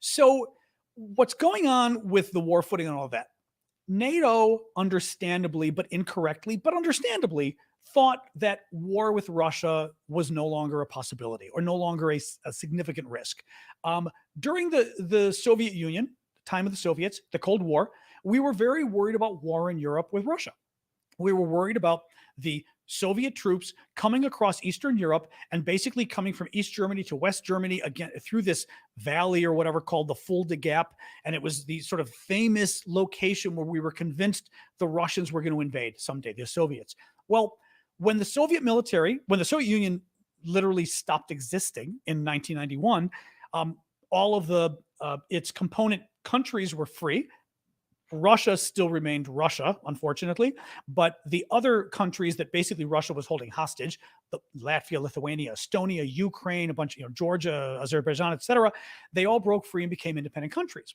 S1: So what's going on with the war footing and all of that? NATO, understandably, but incorrectly, but understandably, thought that war with Russia was no longer a possibility or no longer a significant risk. During the Soviet Union, time of the Soviets, the Cold War, we were very worried about war in Europe with Russia. We were worried about the Soviet troops coming across Eastern Europe and basically coming from East Germany to West Germany again through this valley or whatever called the Fulda Gap. And it was the sort of famous location where we were convinced the Russians were going to invade someday, the Soviets. Well, when the Soviet Union literally stopped existing in 1991, all of its component countries were free. Russia still remained Russia, unfortunately, but the other countries that basically Russia was holding hostage, Latvia, Lithuania, Estonia, Ukraine, a bunch of, Georgia, Azerbaijan, etc., they all broke free and became independent countries.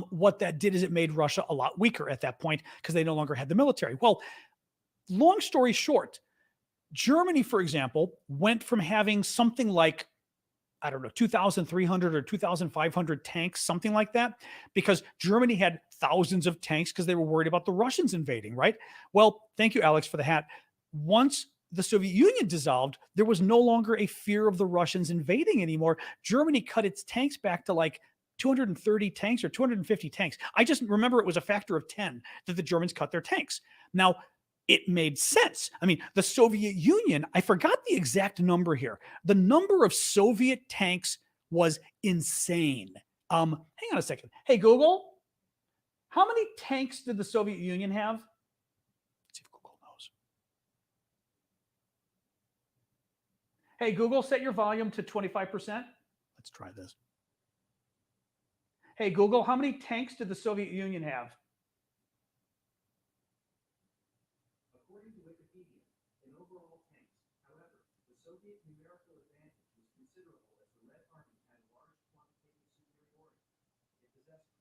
S1: What that did is it made Russia a lot weaker at that point because they no longer had the military. Well, long story short, Germany, for example, went from having something like, I don't know, 2,300 or 2,500 tanks, something like that, because Germany had thousands of tanks because they were worried about the Russians invading, right? Well, thank you, Alex, for the hat. Once the Soviet Union dissolved, there was no longer a fear of the Russians invading anymore. Germany cut its tanks back to like 230 tanks or 250 tanks. I just remember it was a factor of 10 that the Germans cut their tanks. Now, it made sense. I mean, the Soviet Union, I forgot the exact number here. The number of Soviet tanks was insane. Hang on a second. Hey, Google, how many tanks did the Soviet Union have? Let's see if Google knows. Hey, Google, set your volume to 25%. Let's try this. Hey, Google, how many tanks did the Soviet Union have? Soviet numerical advantage was considerable as the Red Army had a large quantitative superiority. It possessed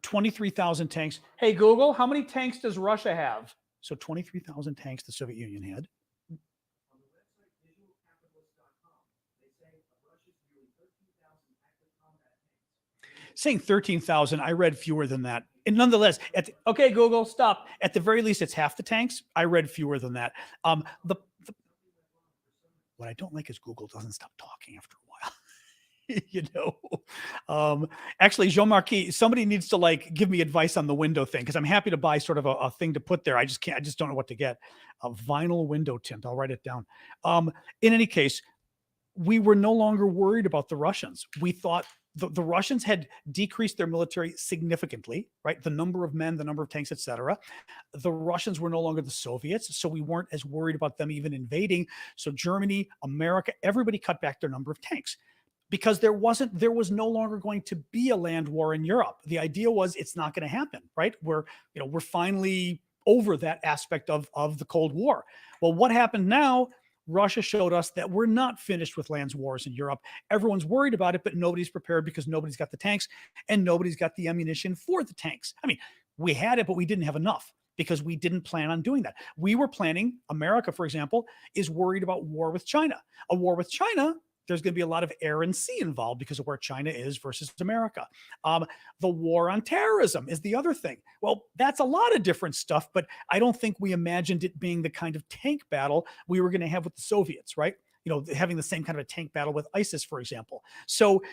S1: 23,000 tanks. Hey, Google, how many tanks does Russia have? So 23,000 tanks the Soviet Union had. On the website visualcapitalist.com, they say of Russia's nearly 13,000 active combat tanks. Saying 13,000, I read fewer than that. And nonetheless, okay, Google, stop. At the very least, it's half the tanks. I read fewer than that. What I don't like is Google doesn't stop talking after a while. Actually, Jean-Marc, somebody needs to like give me advice on the window thing because I'm happy to buy sort of a thing to put there. I just don't know what to get. A vinyl window tint. I'll write it down. In any case, we were no longer worried about the Russians. We thought the Russians had decreased their military significantly, right? The number of men, the number of tanks, etc. The Russians were no longer the Soviets, so we weren't as worried about them even invading. So Germany, America, everybody cut back their number of tanks because there was no longer going to be a land war in Europe. The idea was it's not going to happen, right? We're finally over that aspect of the Cold War. Well, what happened now? Russia showed us that we're not finished with lands wars in Europe. Everyone's worried about it, but nobody's prepared because nobody's got the tanks and nobody's got the ammunition for the tanks. I mean, we had it, but we didn't have enough because we didn't plan on doing that. We were planning, America, for example, is worried about war with China. A war with China, there's going to be a lot of air and sea involved because of where China is versus America. The war on terrorism is the other thing. Well, that's a lot of different stuff, but I don't think we imagined it being the kind of tank battle we were going to have with the Soviets, right? Having the same kind of a tank battle with ISIS, for example. So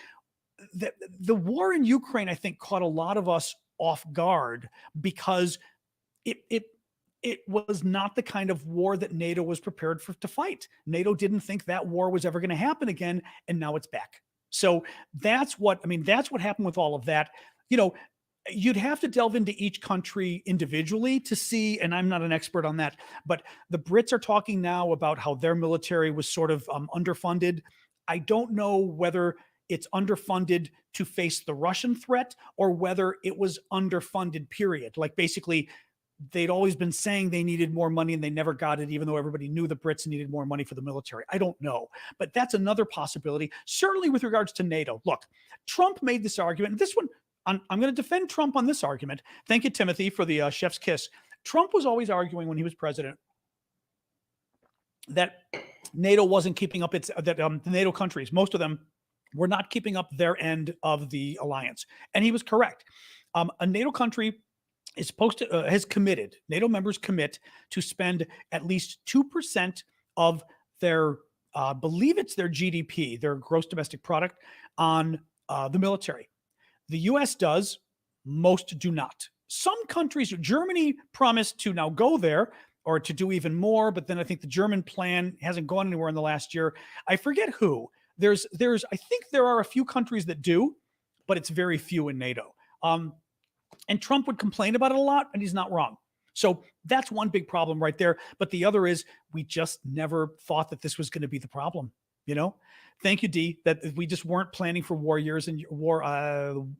S1: the war in Ukraine, I think, caught a lot of us off guard because it was not the kind of war that NATO was prepared to fight. NATO didn't think that war was ever going to happen again, and now it's back. So that's what happened with all of that. You know, you'd have to delve into each country individually to see, and I'm not an expert on that, but the Brits are talking now about how their military was sort of underfunded. I don't know whether it's underfunded to face the Russian threat or whether it was underfunded, period. Like basically, they'd always been saying they needed more money and they never got it, even though everybody knew the Brits needed more money for the military. I don't know, but that's another possibility. Certainly with regards to NATO. Look, Trump made this argument. This one, I'm going to defend Trump on this argument. Thank you, Timothy, for the chef's kiss. Trump was always arguing when he was president that NATO wasn't keeping up the NATO countries, most of them were not keeping up their end of the alliance. And he was correct. A NATO country is supposed to, has committed, NATO members commit to spend at least 2% of their, believe it's their GDP, their gross domestic product, on the military. The US does, most do not. Some countries, Germany promised to now go there or to do even more, but then I think the German plan hasn't gone anywhere in the last year. I forget who. I think there are a few countries that do, but it's very few in NATO. And Trump would complain about it a lot, and he's not wrong. So that's one big problem right there. But the other is we just never thought that this was going to be the problem. You know, thank you, D, that we just weren't planning for war years and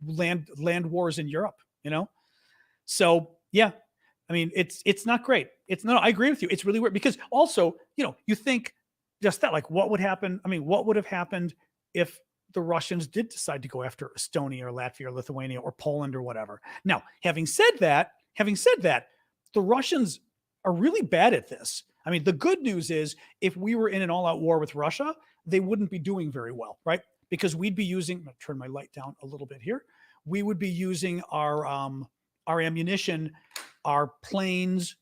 S1: land wars in Europe, you know? So yeah, I mean, it's not great. I agree with you. It's really weird because also, you know, you think just that, like what would happen? I mean, what would have happened if the Russians did decide to go after Estonia or Latvia or Lithuania or Poland or whatever? Now, having said that, the Russians are really bad at this. I mean, the good news is if we were in an all-out war with Russia, they wouldn't be doing very well, right? Because we'd be using, I'm going to turn my light down a little bit here. We would be using our ammunition, our planes,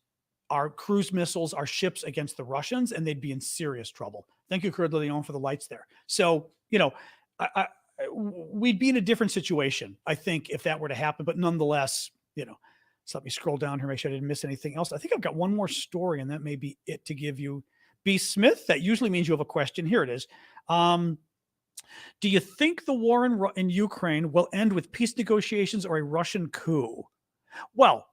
S1: our cruise missiles, our ships against the Russians, and they'd be in serious trouble. Thank you, Coeur de Leon, for the lights there. So, you know, we'd be in a different situation, I think, if that were to happen. But nonetheless, you know, so let me scroll down here, make sure I didn't miss anything else. I think I've got one more story, and that may be it to give you. B. Smith, that usually means you have a question. Here it is. Do you think the war in Ukraine will end with peace negotiations or a Russian coup? Well,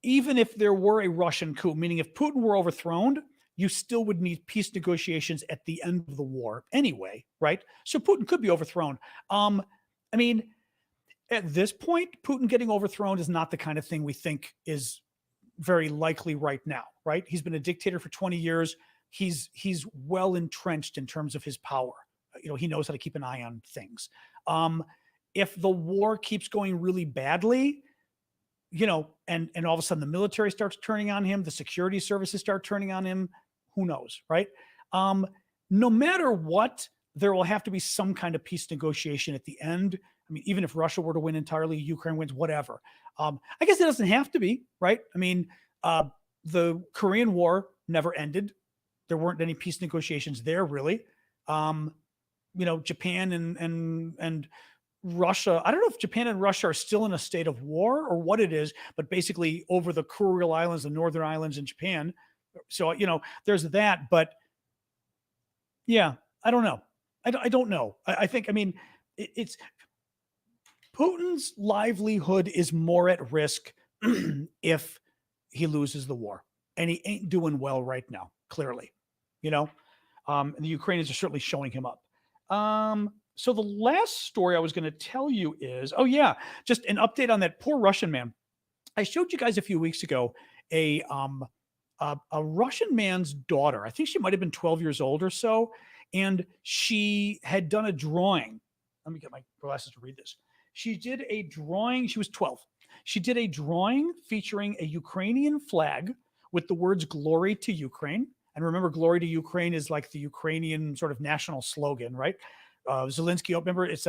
S1: even if there were a Russian coup, meaning if Putin were overthrown, you still would need peace negotiations at the end of the war anyway, right? So Putin could be overthrown. I mean, at this point, Putin getting overthrown is not the kind of thing we think is very likely right now, right? He's been a dictator for 20 years. He's well entrenched in terms of his power. You know, he knows how to keep an eye on things. If the war keeps going really badly, you know, and all of a sudden the military starts turning on him, the security services start turning on him, who knows, right? No matter what, there will have to be some kind of peace negotiation at the end. I mean, even if Russia were to win entirely, Ukraine wins, whatever. I guess it doesn't have to be, right? I mean, the Korean War never ended. There weren't any peace negotiations there, really. You know, Japan and Russia, I don't know if Japan and Russia are still in a state of war or what it is, but basically over the Kuril Islands, the Northern Islands in Japan. So, you know, there's that, but yeah, I don't know. I don't know. I think, I mean, it's Putin's livelihood is more at risk if he loses the war, and he ain't doing well right now, clearly, you know, and the Ukrainians are certainly showing him up. So the last story I was going to tell you is, oh yeah, just an update on that poor Russian man. I showed you guys a few weeks ago a Russian man's daughter. I think she might have been 12 years old or so, and she had done a drawing. Let me get my glasses to read this. She did a drawing. She was 12. She did a drawing featuring a Ukrainian flag with the words "Glory to Ukraine." And remember, "Glory to Ukraine" is like the Ukrainian sort of national slogan, right? Zelensky, remember, it's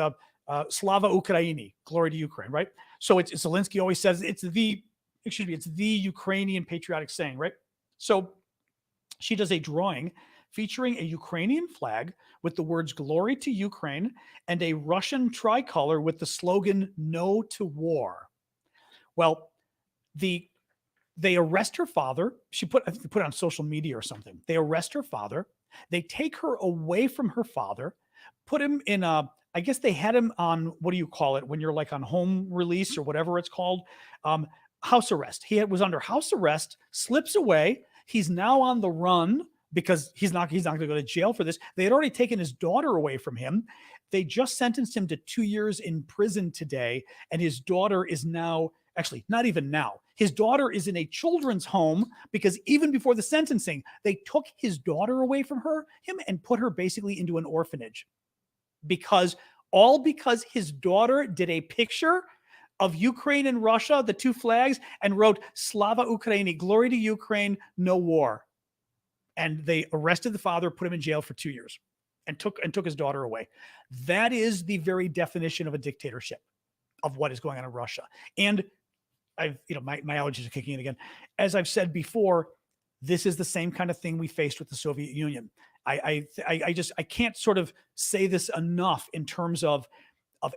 S1: Slava Ukraini, glory to Ukraine, right? So it's Zelensky always says it's the Ukrainian patriotic saying, right? So she does a drawing featuring a Ukrainian flag with the words "Glory to Ukraine" and a Russian tricolor with the slogan "No to War." Well, they arrest her father. She put it on social media or something. They arrest her father. They take her away from her father, put him in a I guess they had him on, what do you call it when you're like on home release or whatever it's called? Um, House arrest. Was under house arrest, slips away. He's now on the run because he's not going to go to jail for this. They had already taken his daughter away from him. They just sentenced him to 2 years in prison today, and his daughter is now, actually not even now, his daughter is in a children's home because even before the sentencing, they took his daughter away from him and put her basically into an orphanage because his daughter did a picture of Ukraine and Russia, the two flags, and wrote Slava Ukraini, glory to Ukraine, no war. And they arrested the father, put him in jail for 2 years, and took his daughter away. That is the very definition of a dictatorship, of what is going on in Russia. And my allergies are kicking in again. As I've said before, this is the same kind of thing we faced with the Soviet Union. I can't sort of say this enough in terms of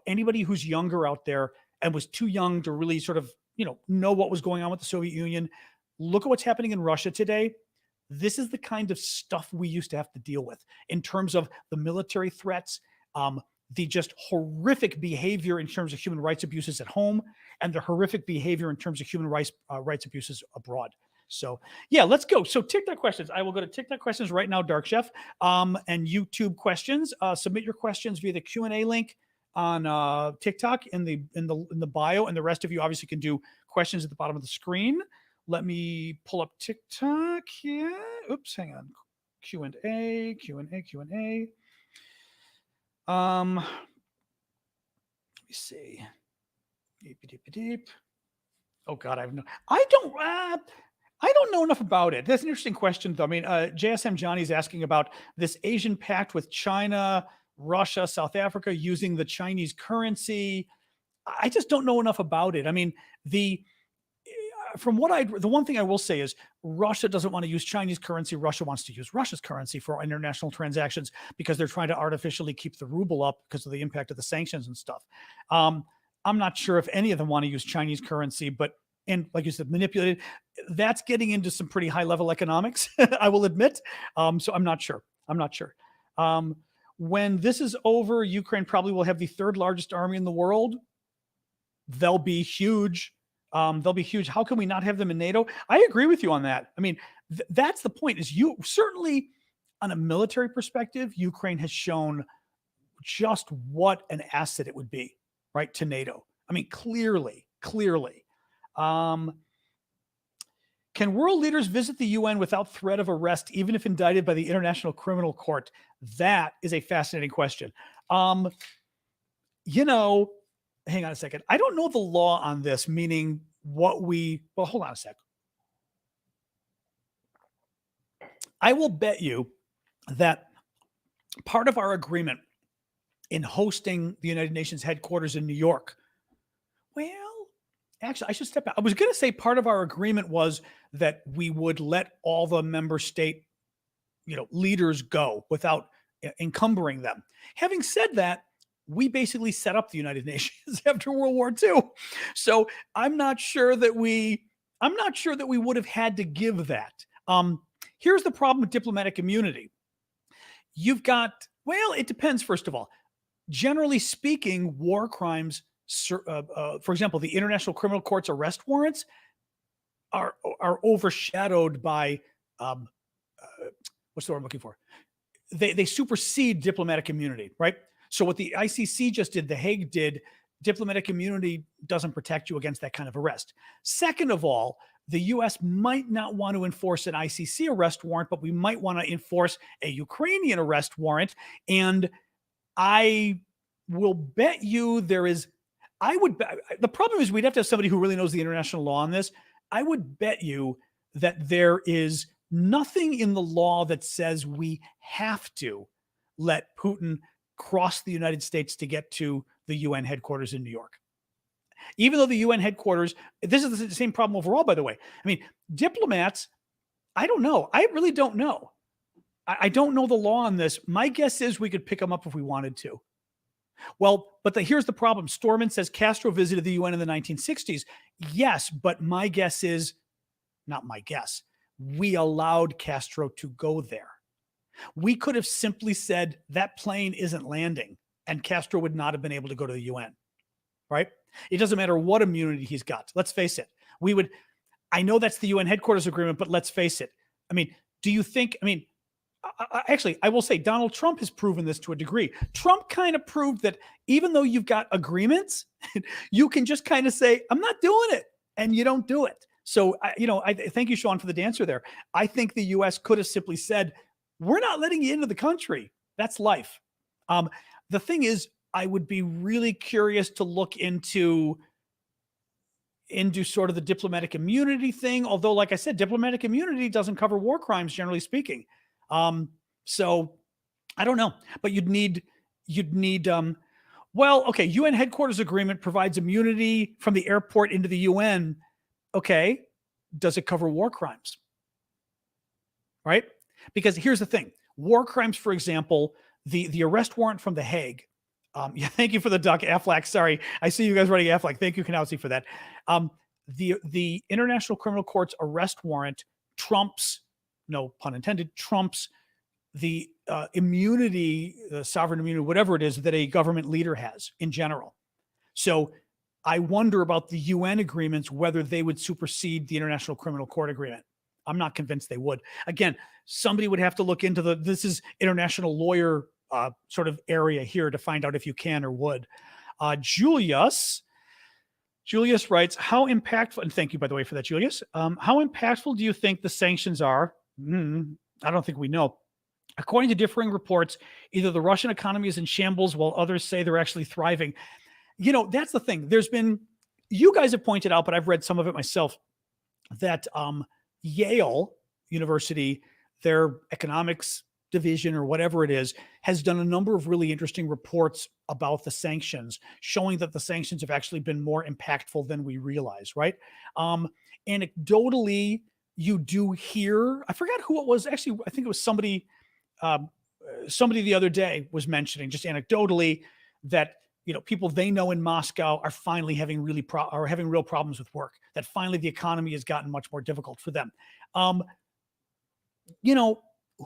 S1: anybody who's younger out there and was too young to really sort of, know what was going on with the Soviet Union. Look at what's happening in Russia today. This is the kind of stuff we used to have to deal with in terms of the military threats, the just horrific behavior in terms of human rights abuses at home, and the horrific behavior in terms of human rights abuses abroad. So yeah, let's go. So TikTok questions. I will go to TikTok questions right now, Dark Chef, and YouTube questions. Submit your questions via the Q&A link on TikTok in the bio, and the rest of you obviously can do questions at the bottom of the screen. Let me pull up TikTok here. Oops, hang on. Q&A. Let me see. Deep. Oh God, I don't know enough about it. That's an interesting question, though. I mean, JSM Johnny's asking about this Asian pact with China, Russia, South Africa using the Chinese currency. I just don't know enough about it. I mean, the one thing I will say is Russia doesn't want to use Chinese currency. Russia wants to use Russia's currency for international transactions because they're trying to artificially keep the ruble up because of the impact of the sanctions and stuff. I'm not sure if any of them want to use Chinese currency, and like you said, manipulated. That's getting into some pretty high level economics, I will admit. So I'm not sure. When this is over, Ukraine probably will have the third largest army in the world. They'll be huge. How can we not have them in NATO? I agree with you on that. I mean, that's the point, is you certainly on a military perspective, Ukraine has shown just what an asset it would be, right, to NATO. I mean, clearly. Can world leaders visit the UN without threat of arrest, even if indicted by the International Criminal Court? That is a fascinating question. Hang on a second. I don't know the law on this, meaning hold on a sec. I will bet you that part of our agreement in hosting the United Nations headquarters in New York, actually, I should step back. I was going to say part of our agreement was that we would let all the member state, leaders go without encumbering them. Having said that, we basically set up the United Nations after World War II. So I'm not sure that we would have had to give that. Here's the problem with diplomatic immunity. It depends, first of all. Generally speaking, war crimes, for example, the International Criminal Court's arrest warrants are overshadowed by, what's the word I'm looking for? They supersede diplomatic immunity, right? So what the ICC just did, The Hague did, diplomatic immunity doesn't protect you against that kind of arrest. Second of all, the U.S. might not want to enforce an ICC arrest warrant, but we might want to enforce a Ukrainian arrest warrant. And I will bet you the problem is we'd have to have somebody who really knows the international law on this. I would bet you that there is nothing in the law that says we have to let Putin cross the United States to get to the UN headquarters in New York. Even though the UN headquarters, this is the same problem overall, by the way. I mean, diplomats, I don't know. I really don't know. I don't know the law on this. My guess is we could pick them up if we wanted to. Well, but here's the problem. Storman says Castro visited the UN in the 1960s. Yes, but my guess is, not my guess, we allowed Castro to go there. We could have simply said that plane isn't landing. and Castro would not have been able to go to the UN, right? It doesn't matter what immunity he's got. Let's face it. I know that's the UN headquarters agreement, but let's face it. I mean, do you think, actually, I will say Donald Trump has proven this to a degree. Trump kind of proved that even though you've got agreements, you can just kind of say, I'm not doing it, and you don't do it. So, I thank you, Sean, for the answer there. I think the U.S. could have simply said, we're not letting you into the country. That's life. The thing is, I would be really curious to look into sort of the diplomatic immunity thing. Although, like I said, diplomatic immunity doesn't cover war crimes, generally speaking. So I don't know, but you'd need, well, okay. UN headquarters agreement provides immunity from the airport into the UN. Okay. Does it cover war crimes? Right? Because here's the thing, war crimes, for example, the arrest warrant from The Hague. Yeah, thank you for the duck, Aflac. Sorry, I see you guys writing Aflac. Thank you, Kanowski, for that. The International Criminal Court's arrest warrant trumps, no pun intended, trumps the immunity, the sovereign immunity, whatever it is that a government leader has in general. So I wonder about the UN agreements, whether they would supersede the International Criminal Court agreement. I'm not convinced they would. Again, somebody would have to look into this is international lawyer sort of area here to find out if you can or would. Julius writes, how impactful, and thank you, by the way, for that, Julius. How impactful do you think the sanctions are? I don't think we know. According to differing reports, either the Russian economy is in shambles while others say they're actually thriving. That's the thing. You guys have pointed out, but I've read some of it myself, that Yale University, their economics division or whatever it is, has done a number of really interesting reports about the sanctions, showing that the sanctions have actually been more impactful than we realize, right? Anecdotally, you do hear, I forgot who it was. Actually, I think it was somebody the other day was mentioning just anecdotally that, people they know in Moscow are finally having having real problems with work, that finally the economy has gotten much more difficult for them.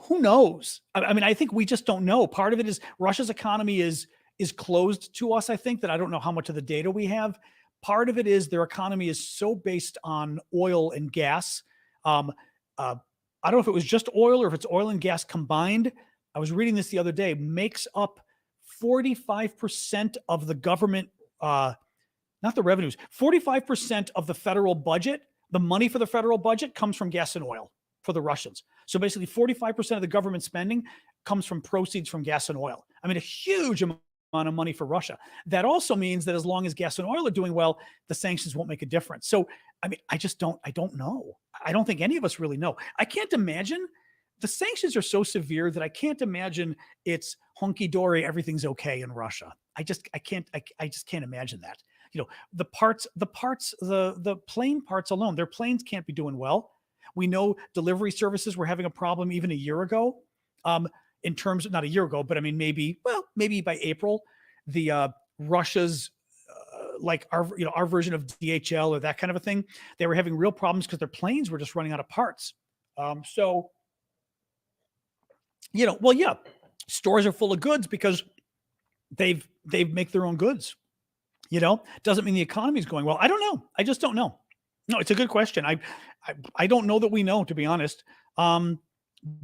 S1: Who knows? I think we just don't know. Part of it is Russia's economy is closed to us. I think that I don't know how much of the data we have. Part of it is their economy is so based on oil and gas. I don't know if it was just oil or if it's oil and gas combined. I was reading this the other day, makes up 45% of the government, not the revenues, 45% of the federal budget. The money for the federal budget comes from gas and oil for the Russians. So basically 45% of the government spending comes from proceeds from gas and oil. A huge amount of money for Russia. That also means that as long as gas and oil are doing well, the sanctions won't make a difference. So, I don't know. I don't think any of us really know. I can't imagine. The sanctions are so severe that I can't imagine it's hunky-dory, everything's okay in Russia. I just can't imagine that. The plane parts alone, their planes can't be doing well. We know delivery services were having a problem even a year ago. In terms of, not a year ago, but maybe by April, the Russia's like our version of DHL or that kind of a thing, they were having real problems because their planes were just running out of parts. Stores are full of goods because they make their own goods. Doesn't mean the economy is going well. I don't know. I just don't know. No, it's a good question. I don't know that we know, to be honest.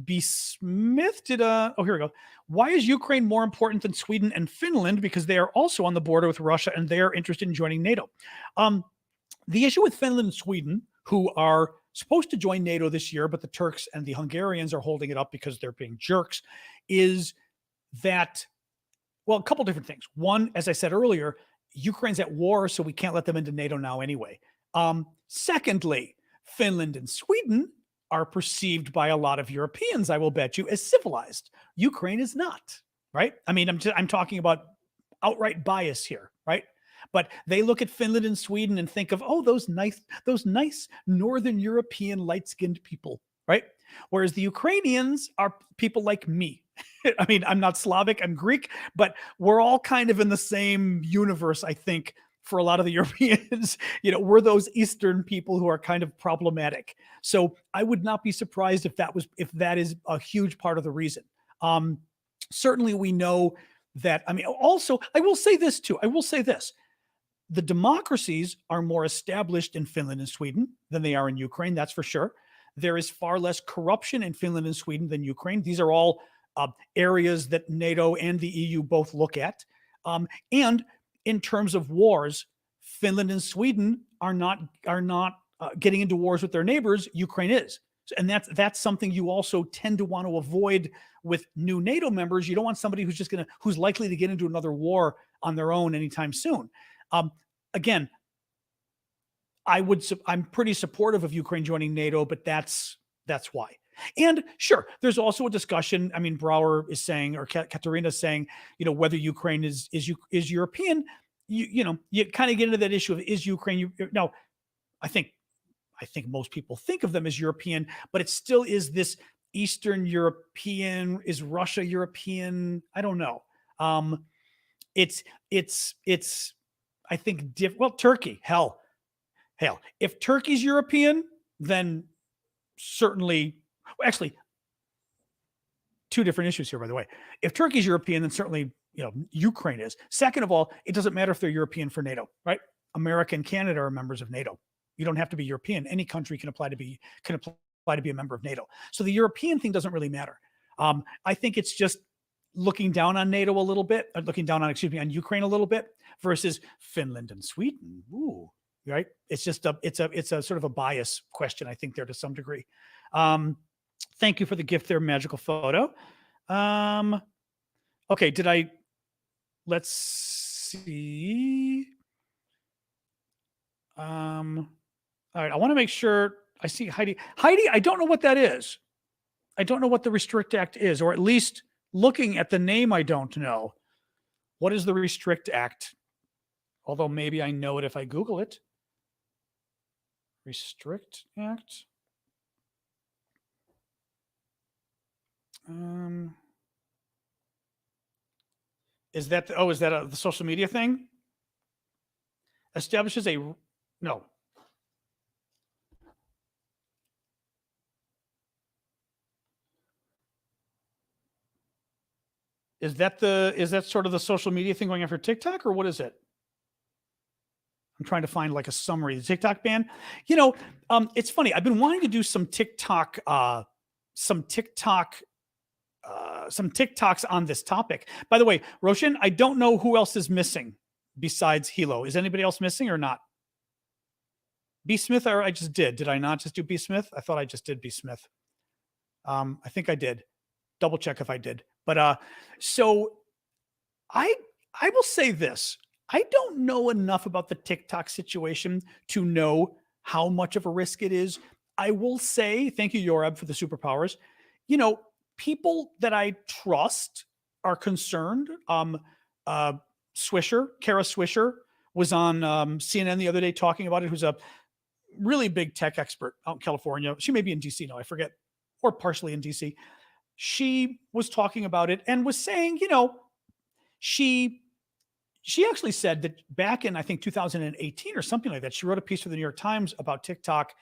S1: B. Smith did here we go. Why is Ukraine more important than Sweden and Finland? Because they are also on the border with Russia and they are interested in joining NATO. The issue with Finland and Sweden, who are supposed to join NATO this year, but the Turks and the Hungarians are holding it up because they're being jerks, is that, well, a couple different things. One, as I said earlier, Ukraine's at war, so we can't let them into NATO now anyway. Secondly, Finland and Sweden are perceived by a lot of Europeans, I will bet you, as civilized. Ukraine is not, right? I'm talking about outright bias here, right? But they look at Finland and Sweden and think of, oh, those nice Northern European light-skinned people, right? Whereas the Ukrainians are people like me. I'm not Slavic, I'm Greek, but we're all kind of in the same universe, I think, for a lot of the Europeans. We're those Eastern people who are kind of problematic. So I would not be surprised if that is a huge part of the reason. Certainly we know that, I mean, also, I will say this too. I will say this. The democracies are more established in Finland and Sweden than they are in Ukraine. That's for sure. There is far less corruption in Finland and Sweden than Ukraine. These are all areas that NATO and the EU both look at. And in terms of wars, Finland and Sweden are not getting into wars with their neighbors. Ukraine is, and that's something you also tend to want to avoid with new NATO members. You don't want somebody who's likely to get into another war on their own anytime soon. Again, I'm pretty supportive of Ukraine joining NATO, but that's why. And sure, there's also a discussion. I mean, Brower is saying, or Katerina is saying, whether Ukraine is European. You kind of get into that issue of, is Ukraine? Now, I think most people think of them as European, but it still is this Eastern European. Is Russia European? I don't know. It's I think well, Turkey. Hell, if Turkey's European, then certainly. Actually, two different issues here, by the way. If Turkey's European, then certainly Ukraine is. Second of all, it doesn't matter if they're European for NATO, right? America and Canada are members of NATO. You don't have to be European. Any country can apply to be a member of NATO. So the European thing doesn't really matter. I think it's just looking down on NATO a little bit, looking down on Ukraine a little bit versus Finland and Sweden. Ooh, right? It's just it's a sort of a bias question, I think, there to some degree. Thank you for the gift there, Magical Photo. Okay, let's see. All right, I want to make sure I see Heidi. Heidi, I don't know what that is. I don't know what the Restrict Act is, or at least looking at the name, I don't know. What is the Restrict Act? Although maybe I know it if I Google it. Restrict Act. Is that the social media thing? Establishes no. Is that sort of the social media thing going after TikTok, or what is it? I'm trying to find like a summary. The TikTok ban. It's funny. I've been wanting to do some TikToks on this topic. By the way, Roshan, I don't know who else is missing besides Hilo. Is anybody else missing or not? B. Smith, I just did. Did I not just do B. Smith? I thought I just did B. Smith. I think I did. Double check if I did. But so I will say this. I don't know enough about the TikTok situation to know how much of a risk it is. I will say, thank you, Yoreb, for the superpowers. People that I trust are concerned. Kara Swisher was on CNN the other day talking about it, who's a really big tech expert out in California. She may be in DC now, I forget, or partially in DC. She was talking about it and was saying, she actually said that back in, I think, 2018 or something like that, she wrote a piece for the New York Times about TikTok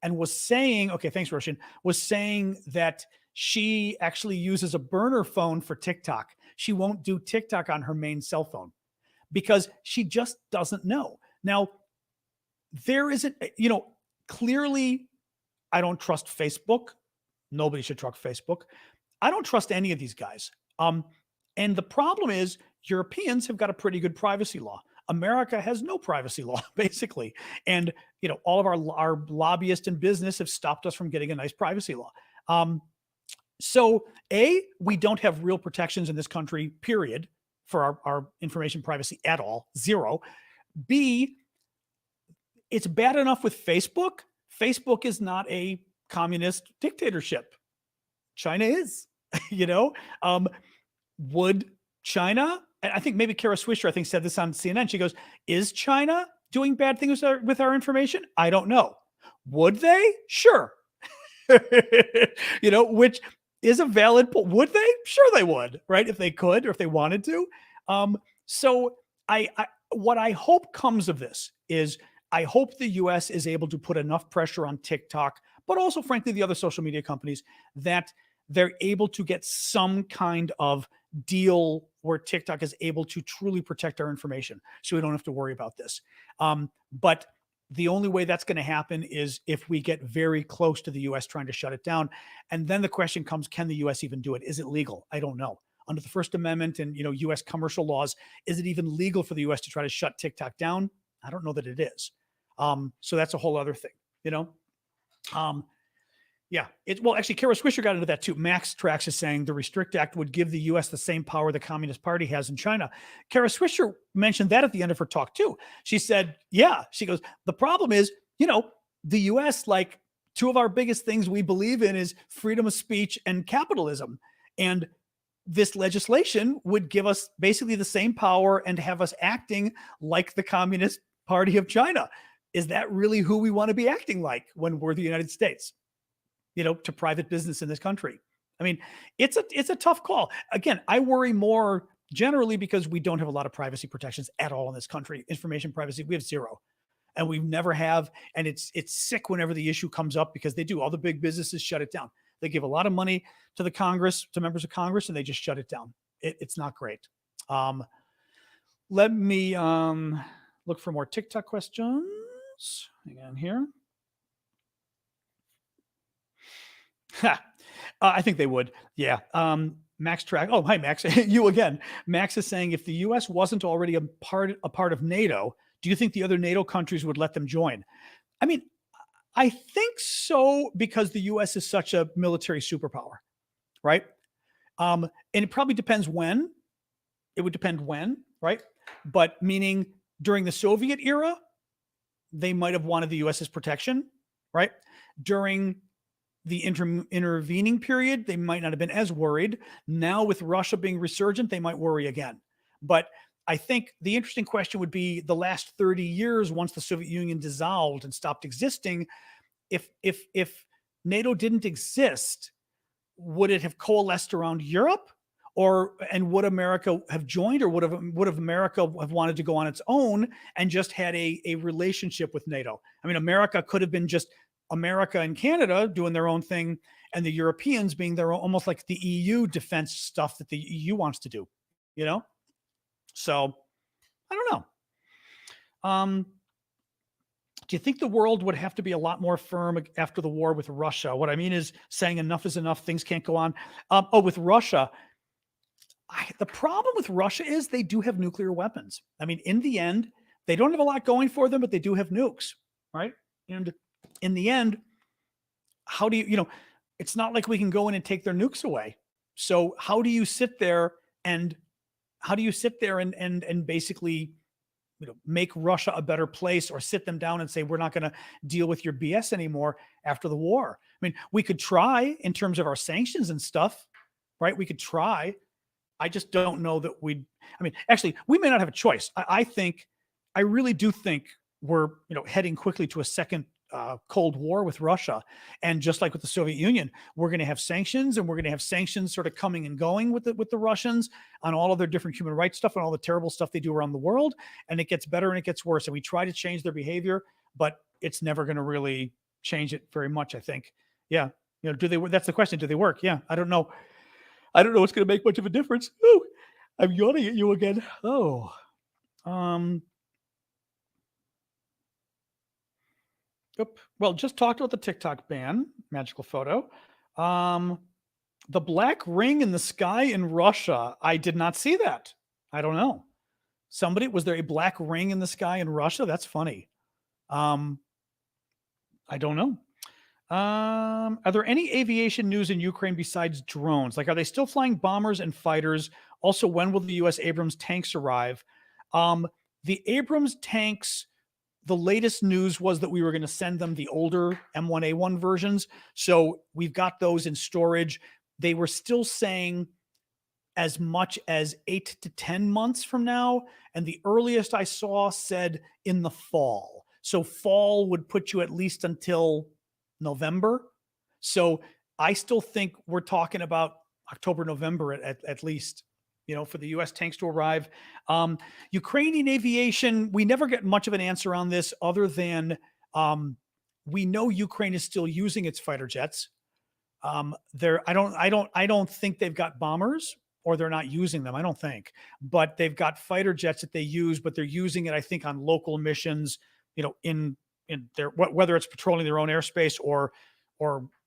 S1: and was saying, okay, thanks, Roshan, was saying that she actually uses a burner phone for TikTok. She won't do TikTok on her main cell phone because she just doesn't know. Now, there isn't, clearly, I don't trust Facebook. Nobody should trust Facebook. I don't trust any of these guys. And the problem is Europeans have got a pretty good privacy law. America has no privacy law, basically. And, all of our lobbyists in business have stopped us from getting a nice privacy law. So we don't have real protections in this country, period, for our information privacy at all. Zero. B, it's bad enough with Facebook. Facebook is not a communist dictatorship. China is, would China, I think maybe Kara Swisher, I think, said this on CNN. She goes, is China doing bad things with our information? I don't know. Would they? Sure. Which is a valid point. Would they? Sure they would, right? If they could, or if they wanted to. So what I hope comes of this is I hope the US is able to put enough pressure on TikTok, but also, frankly, the other social media companies, that they're able to get some kind of deal where TikTok is able to truly protect our information, so we don't have to worry about this. But the only way that's going to happen is if we get very close to the US trying to shut it down. And then the question comes, can the US even do it? Is it legal? I don't know. Under the First Amendment and US commercial laws, is it even legal for the US to try to shut TikTok down? I don't know that it is. So that's a whole other thing, Yeah, well, actually, Kara Swisher got into that too. Max Trax is saying the Restrict Act would give the U.S. the same power the Communist Party has in China. Kara Swisher mentioned that at the end of her talk too. She said, yeah, she goes, the problem is, the U.S., like, two of our biggest things we believe in is freedom of speech and capitalism. And this legislation would give us basically the same power and have us acting like the Communist Party of China. Is that really who we want to be acting like when we're the United States? To private business in this country. I mean, it's a tough call. Again, I worry more generally because we don't have a lot of privacy protections at all in this country. Information privacy, we have zero, and we never have. And it's sick whenever the issue comes up because they do. All the big businesses shut it down. They give a lot of money to the Congress, to members of Congress, and they just shut it down. It's not great. Let me look for more TikTok questions. Hang on here. I think they would. Yeah. Max Track. Oh, hi, Max. You again. Max is saying, if the U.S. wasn't already a part of NATO, do you think the other NATO countries would let them join? I mean, I think so, because the U.S. is such a military superpower, right? And it probably depends when. It would depend when, right? But meaning during the Soviet era, they might have wanted the U.S.'s protection, right? During the intervening period, they might not have been as worried. Now with Russia being resurgent, they might worry again. But I think the interesting question would be the last 30 years, once the Soviet Union dissolved and stopped existing, if NATO didn't exist, would it have coalesced around Europe? And would America have joined, or would have America have wanted to go on its own and just had a relationship with NATO? I mean, America could have been just America and Canada doing their own thing, and the Europeans being their own, almost like the EU defense stuff that the EU wants to do, So I don't know. Do you think the world would have to be a lot more firm after the war with Russia? What I mean is saying enough is enough. Things can't go on. With Russia, the problem with Russia is they do have nuclear weapons. I mean, in the end, they don't have a lot going for them, but they do have nukes, right? And in the end, how do it's not like we can go in and take their nukes away. So how do you sit there and basically, make Russia a better place, or sit them down and say, we're not going to deal with your BS anymore after the war? I mean, we could try in terms of our sanctions and stuff, right? We could try. I just don't know that actually, we may not have a choice. I really do think we're, heading quickly to a second Cold War with Russia. And just like with the Soviet Union, we're going to have sanctions, and we're going to have sanctions sort of coming and going with the Russians on all of their different human rights stuff and all the terrible stuff they do around the world. And it gets better and it gets worse. And we try to change their behavior, but it's never going to really change it very much, I think. Yeah. That's the question. Do they work? Yeah. I don't know. It's going to make much of a difference. Oh, I'm yawning at you again. Oh, well, just talked about the TikTok ban, magical photo. The black ring in the sky in Russia. I did not see that. I don't know. Was there a black ring in the sky in Russia? That's funny. I don't know. Are there any aviation news in Ukraine besides drones? Like, are they still flying bombers and fighters? Also, when will the U.S. Abrams tanks arrive? The Abrams tanks, the latest news was that we were going to send them the older M1A1 versions. So we've got those in storage. They were still saying as much as 8 to 10 months from now. And the earliest I saw said in the fall. So fall would put you at least until November. So I still think we're talking about October, November at least, for the U.S. tanks to arrive. Ukrainian aviation, we never get much of an answer on this, other than we know Ukraine is still using its fighter jets. I don't think they've got bombers. or they're not using them. I don't think, but they've got fighter jets that they use, but they're using it, I think, on local missions, in their, whether it's patrolling their own airspace or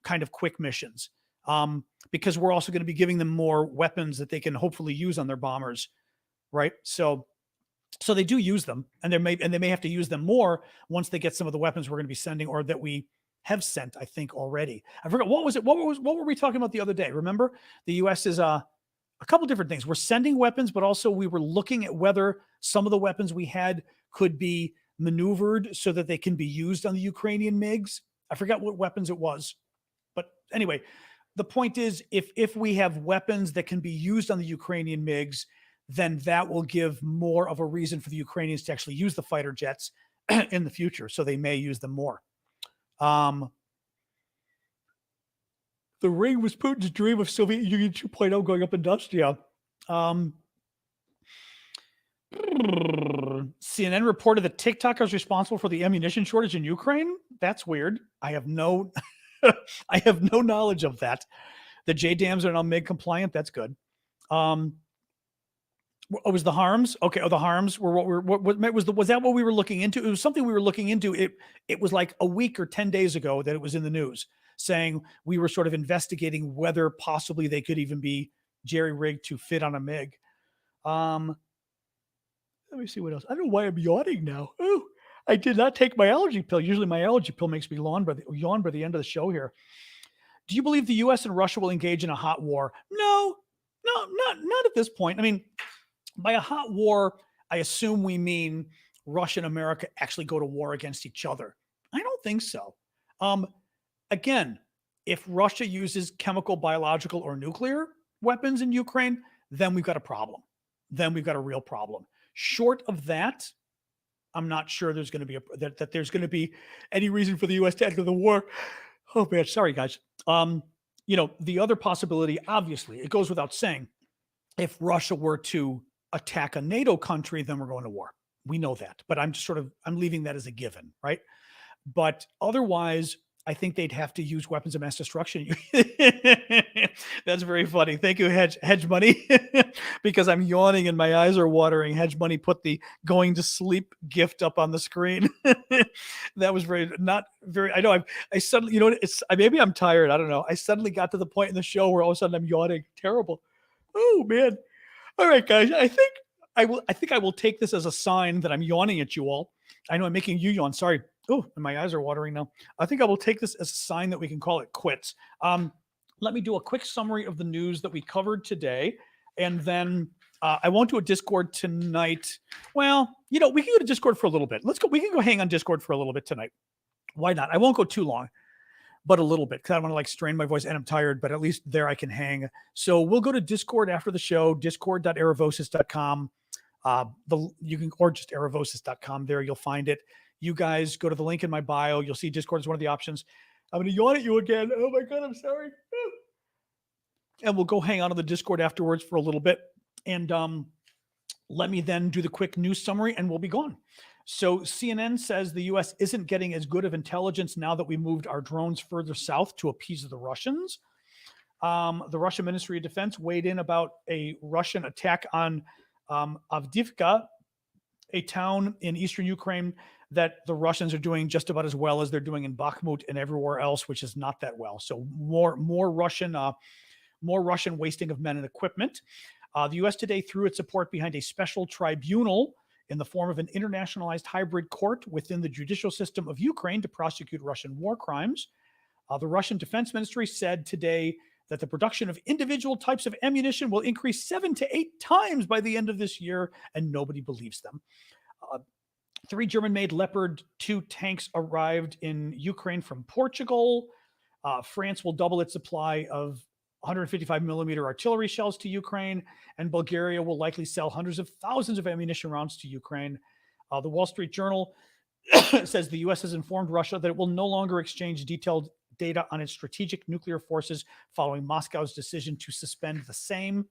S1: kind of quick missions. Because we're also going to be giving them more weapons that they can hopefully use on their bombers, right? So they do use them, and they may have to use them more once they get some of the weapons we're going to be sending, or that we have sent, I think, already. I forgot, what were we talking about the other day? Remember, the U.S. is a couple different things. We're sending weapons, but also we were looking at whether some of the weapons we had could be maneuvered so that they can be used on the Ukrainian MiGs. I forgot what weapons it was, but anyway, the point is, if we have weapons that can be used on the Ukrainian MiGs, then that will give more of a reason for the Ukrainians to actually use the fighter jets in the future. So they may use them more. The ring was Putin's dream of Soviet Union 2.0 going up in dust. Yeah. CNN reported that TikTok is responsible for the ammunition shortage in Ukraine. That's weird. I have no knowledge of that. The JDAMs are now MiG compliant. That's good. It was the harms. Okay. Oh, the harms were was that what we were looking into? It was something we were looking into. It was like a week or 10 days ago that it was in the news, saying we were sort of investigating whether possibly they could even be jerry-rigged to fit on a MiG. Let me see what else. I don't know why I'm yawning now. Oh, I did not take my allergy pill. Usually my allergy pill makes me yawn by the end of the show here. Do you believe the U.S. and Russia will engage in a hot war? No, not at this point. I mean, by a hot war, I assume we mean Russia and America actually go to war against each other. I don't think so. Again, if Russia uses chemical, biological, or nuclear weapons in Ukraine, then we've got a problem. Then we've got a real problem. Short of that, I'm not sure there's going to be that there's going to be any reason for the U.S. to enter the war. Oh man, sorry guys. The other possibility, obviously, it goes without saying, if Russia were to attack a NATO country, then we're going to war. We know that, but I'm leaving that as a given, right? But otherwise, I think they'd have to use weapons of mass destruction. That's very funny. Thank you, Hedge Money, because I'm yawning and my eyes are watering. Hedge Money put the going to sleep gift up on the screen. That was not very. I know. I suddenly, maybe I'm tired. I don't know. I suddenly got to the point in the show where all of a sudden I'm yawning. Terrible. Oh man. All right, guys. I think I will take this as a sign that I'm yawning at you all. I know I'm making you yawn. Sorry. Oh, and my eyes are watering now. I think I will take this as a sign that we can call it quits. Let me do a quick summary of the news that we covered today. And then I won't do a Discord tonight. Well, we can go to Discord for a little bit. We can go hang on Discord for a little bit tonight. Why not? I won't go too long, but a little bit, because I don't want to strain my voice, and I'm tired, but at least there I can hang. So we'll go to Discord after the show, discord.aravosis.com. You can, or just aravosis.com. There you'll find it. You guys go to the link in my bio. You'll see Discord is one of the options. I'm going to yawn at you again. Oh my God, I'm sorry. And we'll go hang out on the Discord afterwards for a little bit. And let me then do the quick news summary and we'll be gone. So CNN says the U.S. isn't getting as good of intelligence now that we moved our drones further south to appease the Russians. The Russian Ministry of Defense weighed in about a Russian attack on Avdiivka, a town in eastern Ukraine that the Russians are doing just about as well as they're doing in Bakhmut and everywhere else, which is not that well. So more Russian wasting of men and equipment. The U.S. today threw its support behind a special tribunal in the form of an internationalized hybrid court within the judicial system of Ukraine to prosecute Russian war crimes. The Russian Defense Ministry said today that the production of individual types of ammunition will increase 7 to 8 times by the end of this year, and nobody believes them. 3 German-made Leopard 2 tanks arrived in Ukraine from Portugal. France will double its supply of 155 millimeter artillery shells to Ukraine, and Bulgaria will likely sell hundreds of thousands of ammunition rounds to Ukraine. The Wall Street Journal says the U.S. has informed Russia that it will no longer exchange detailed data on its strategic nuclear forces following Moscow's decision to suspend the same.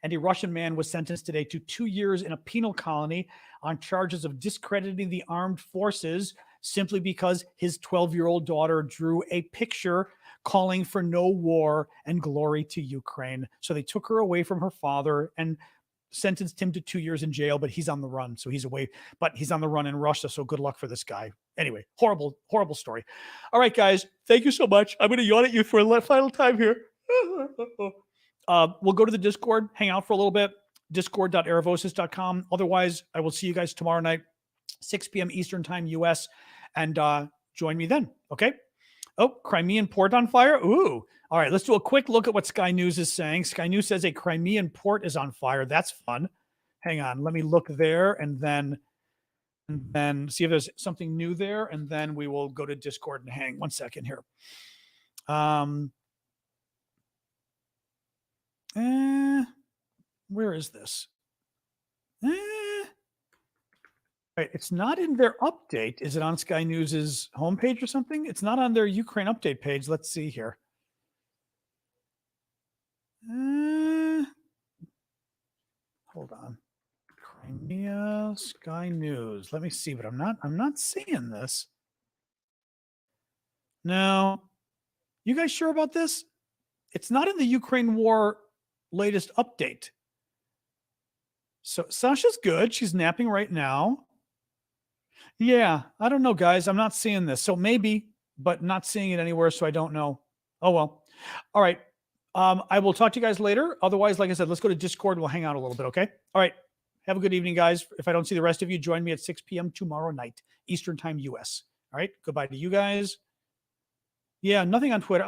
S1: And a Russian man was sentenced today to 2 years in a penal colony on charges of discrediting the armed forces simply because his 12-year-old daughter drew a picture calling for no war and glory to Ukraine. So they took her away from her father and sentenced him to 2 years in jail, but he's on the run. So he's away, but he's on the run in Russia. So good luck for this guy. Anyway, horrible, horrible story. All right, guys, thank you so much. I'm going to yawn at you for a final time here. We'll go to the Discord, hang out for a little bit, discord.aravosis.com. Otherwise, I will see you guys tomorrow night, 6 p.m. Eastern time, US, and join me then. Okay. Oh, Crimean port on fire. Ooh. All right. Let's do a quick look at what Sky News is saying. Sky News says a Crimean port is on fire. That's fun. Hang on. Let me look there and then see if there's something new there. And then we will go to Discord and hang. 1 second here. Where is this? Right, it's not in their update. Is it on Sky News's homepage or something? It's not on their Ukraine update page. Let's see here. Hold on. Crimea Sky News. Let me see, but I'm not seeing this. No. You guys sure about this? It's not in the Ukraine war latest update. So Sasha's good. She's napping right now. Yeah, I don't know, guys. I'm not seeing this. So maybe, but not seeing it anywhere, so I don't know. Oh, well. All right. I will talk to you guys later. Otherwise, like I said, let's go to Discord. We'll hang out a little bit, okay? All right. Have a good evening, guys. If I don't see the rest of you, join me at 6 p.m. tomorrow night, Eastern time, US. All right. Goodbye to you guys. Yeah, nothing on Twitter.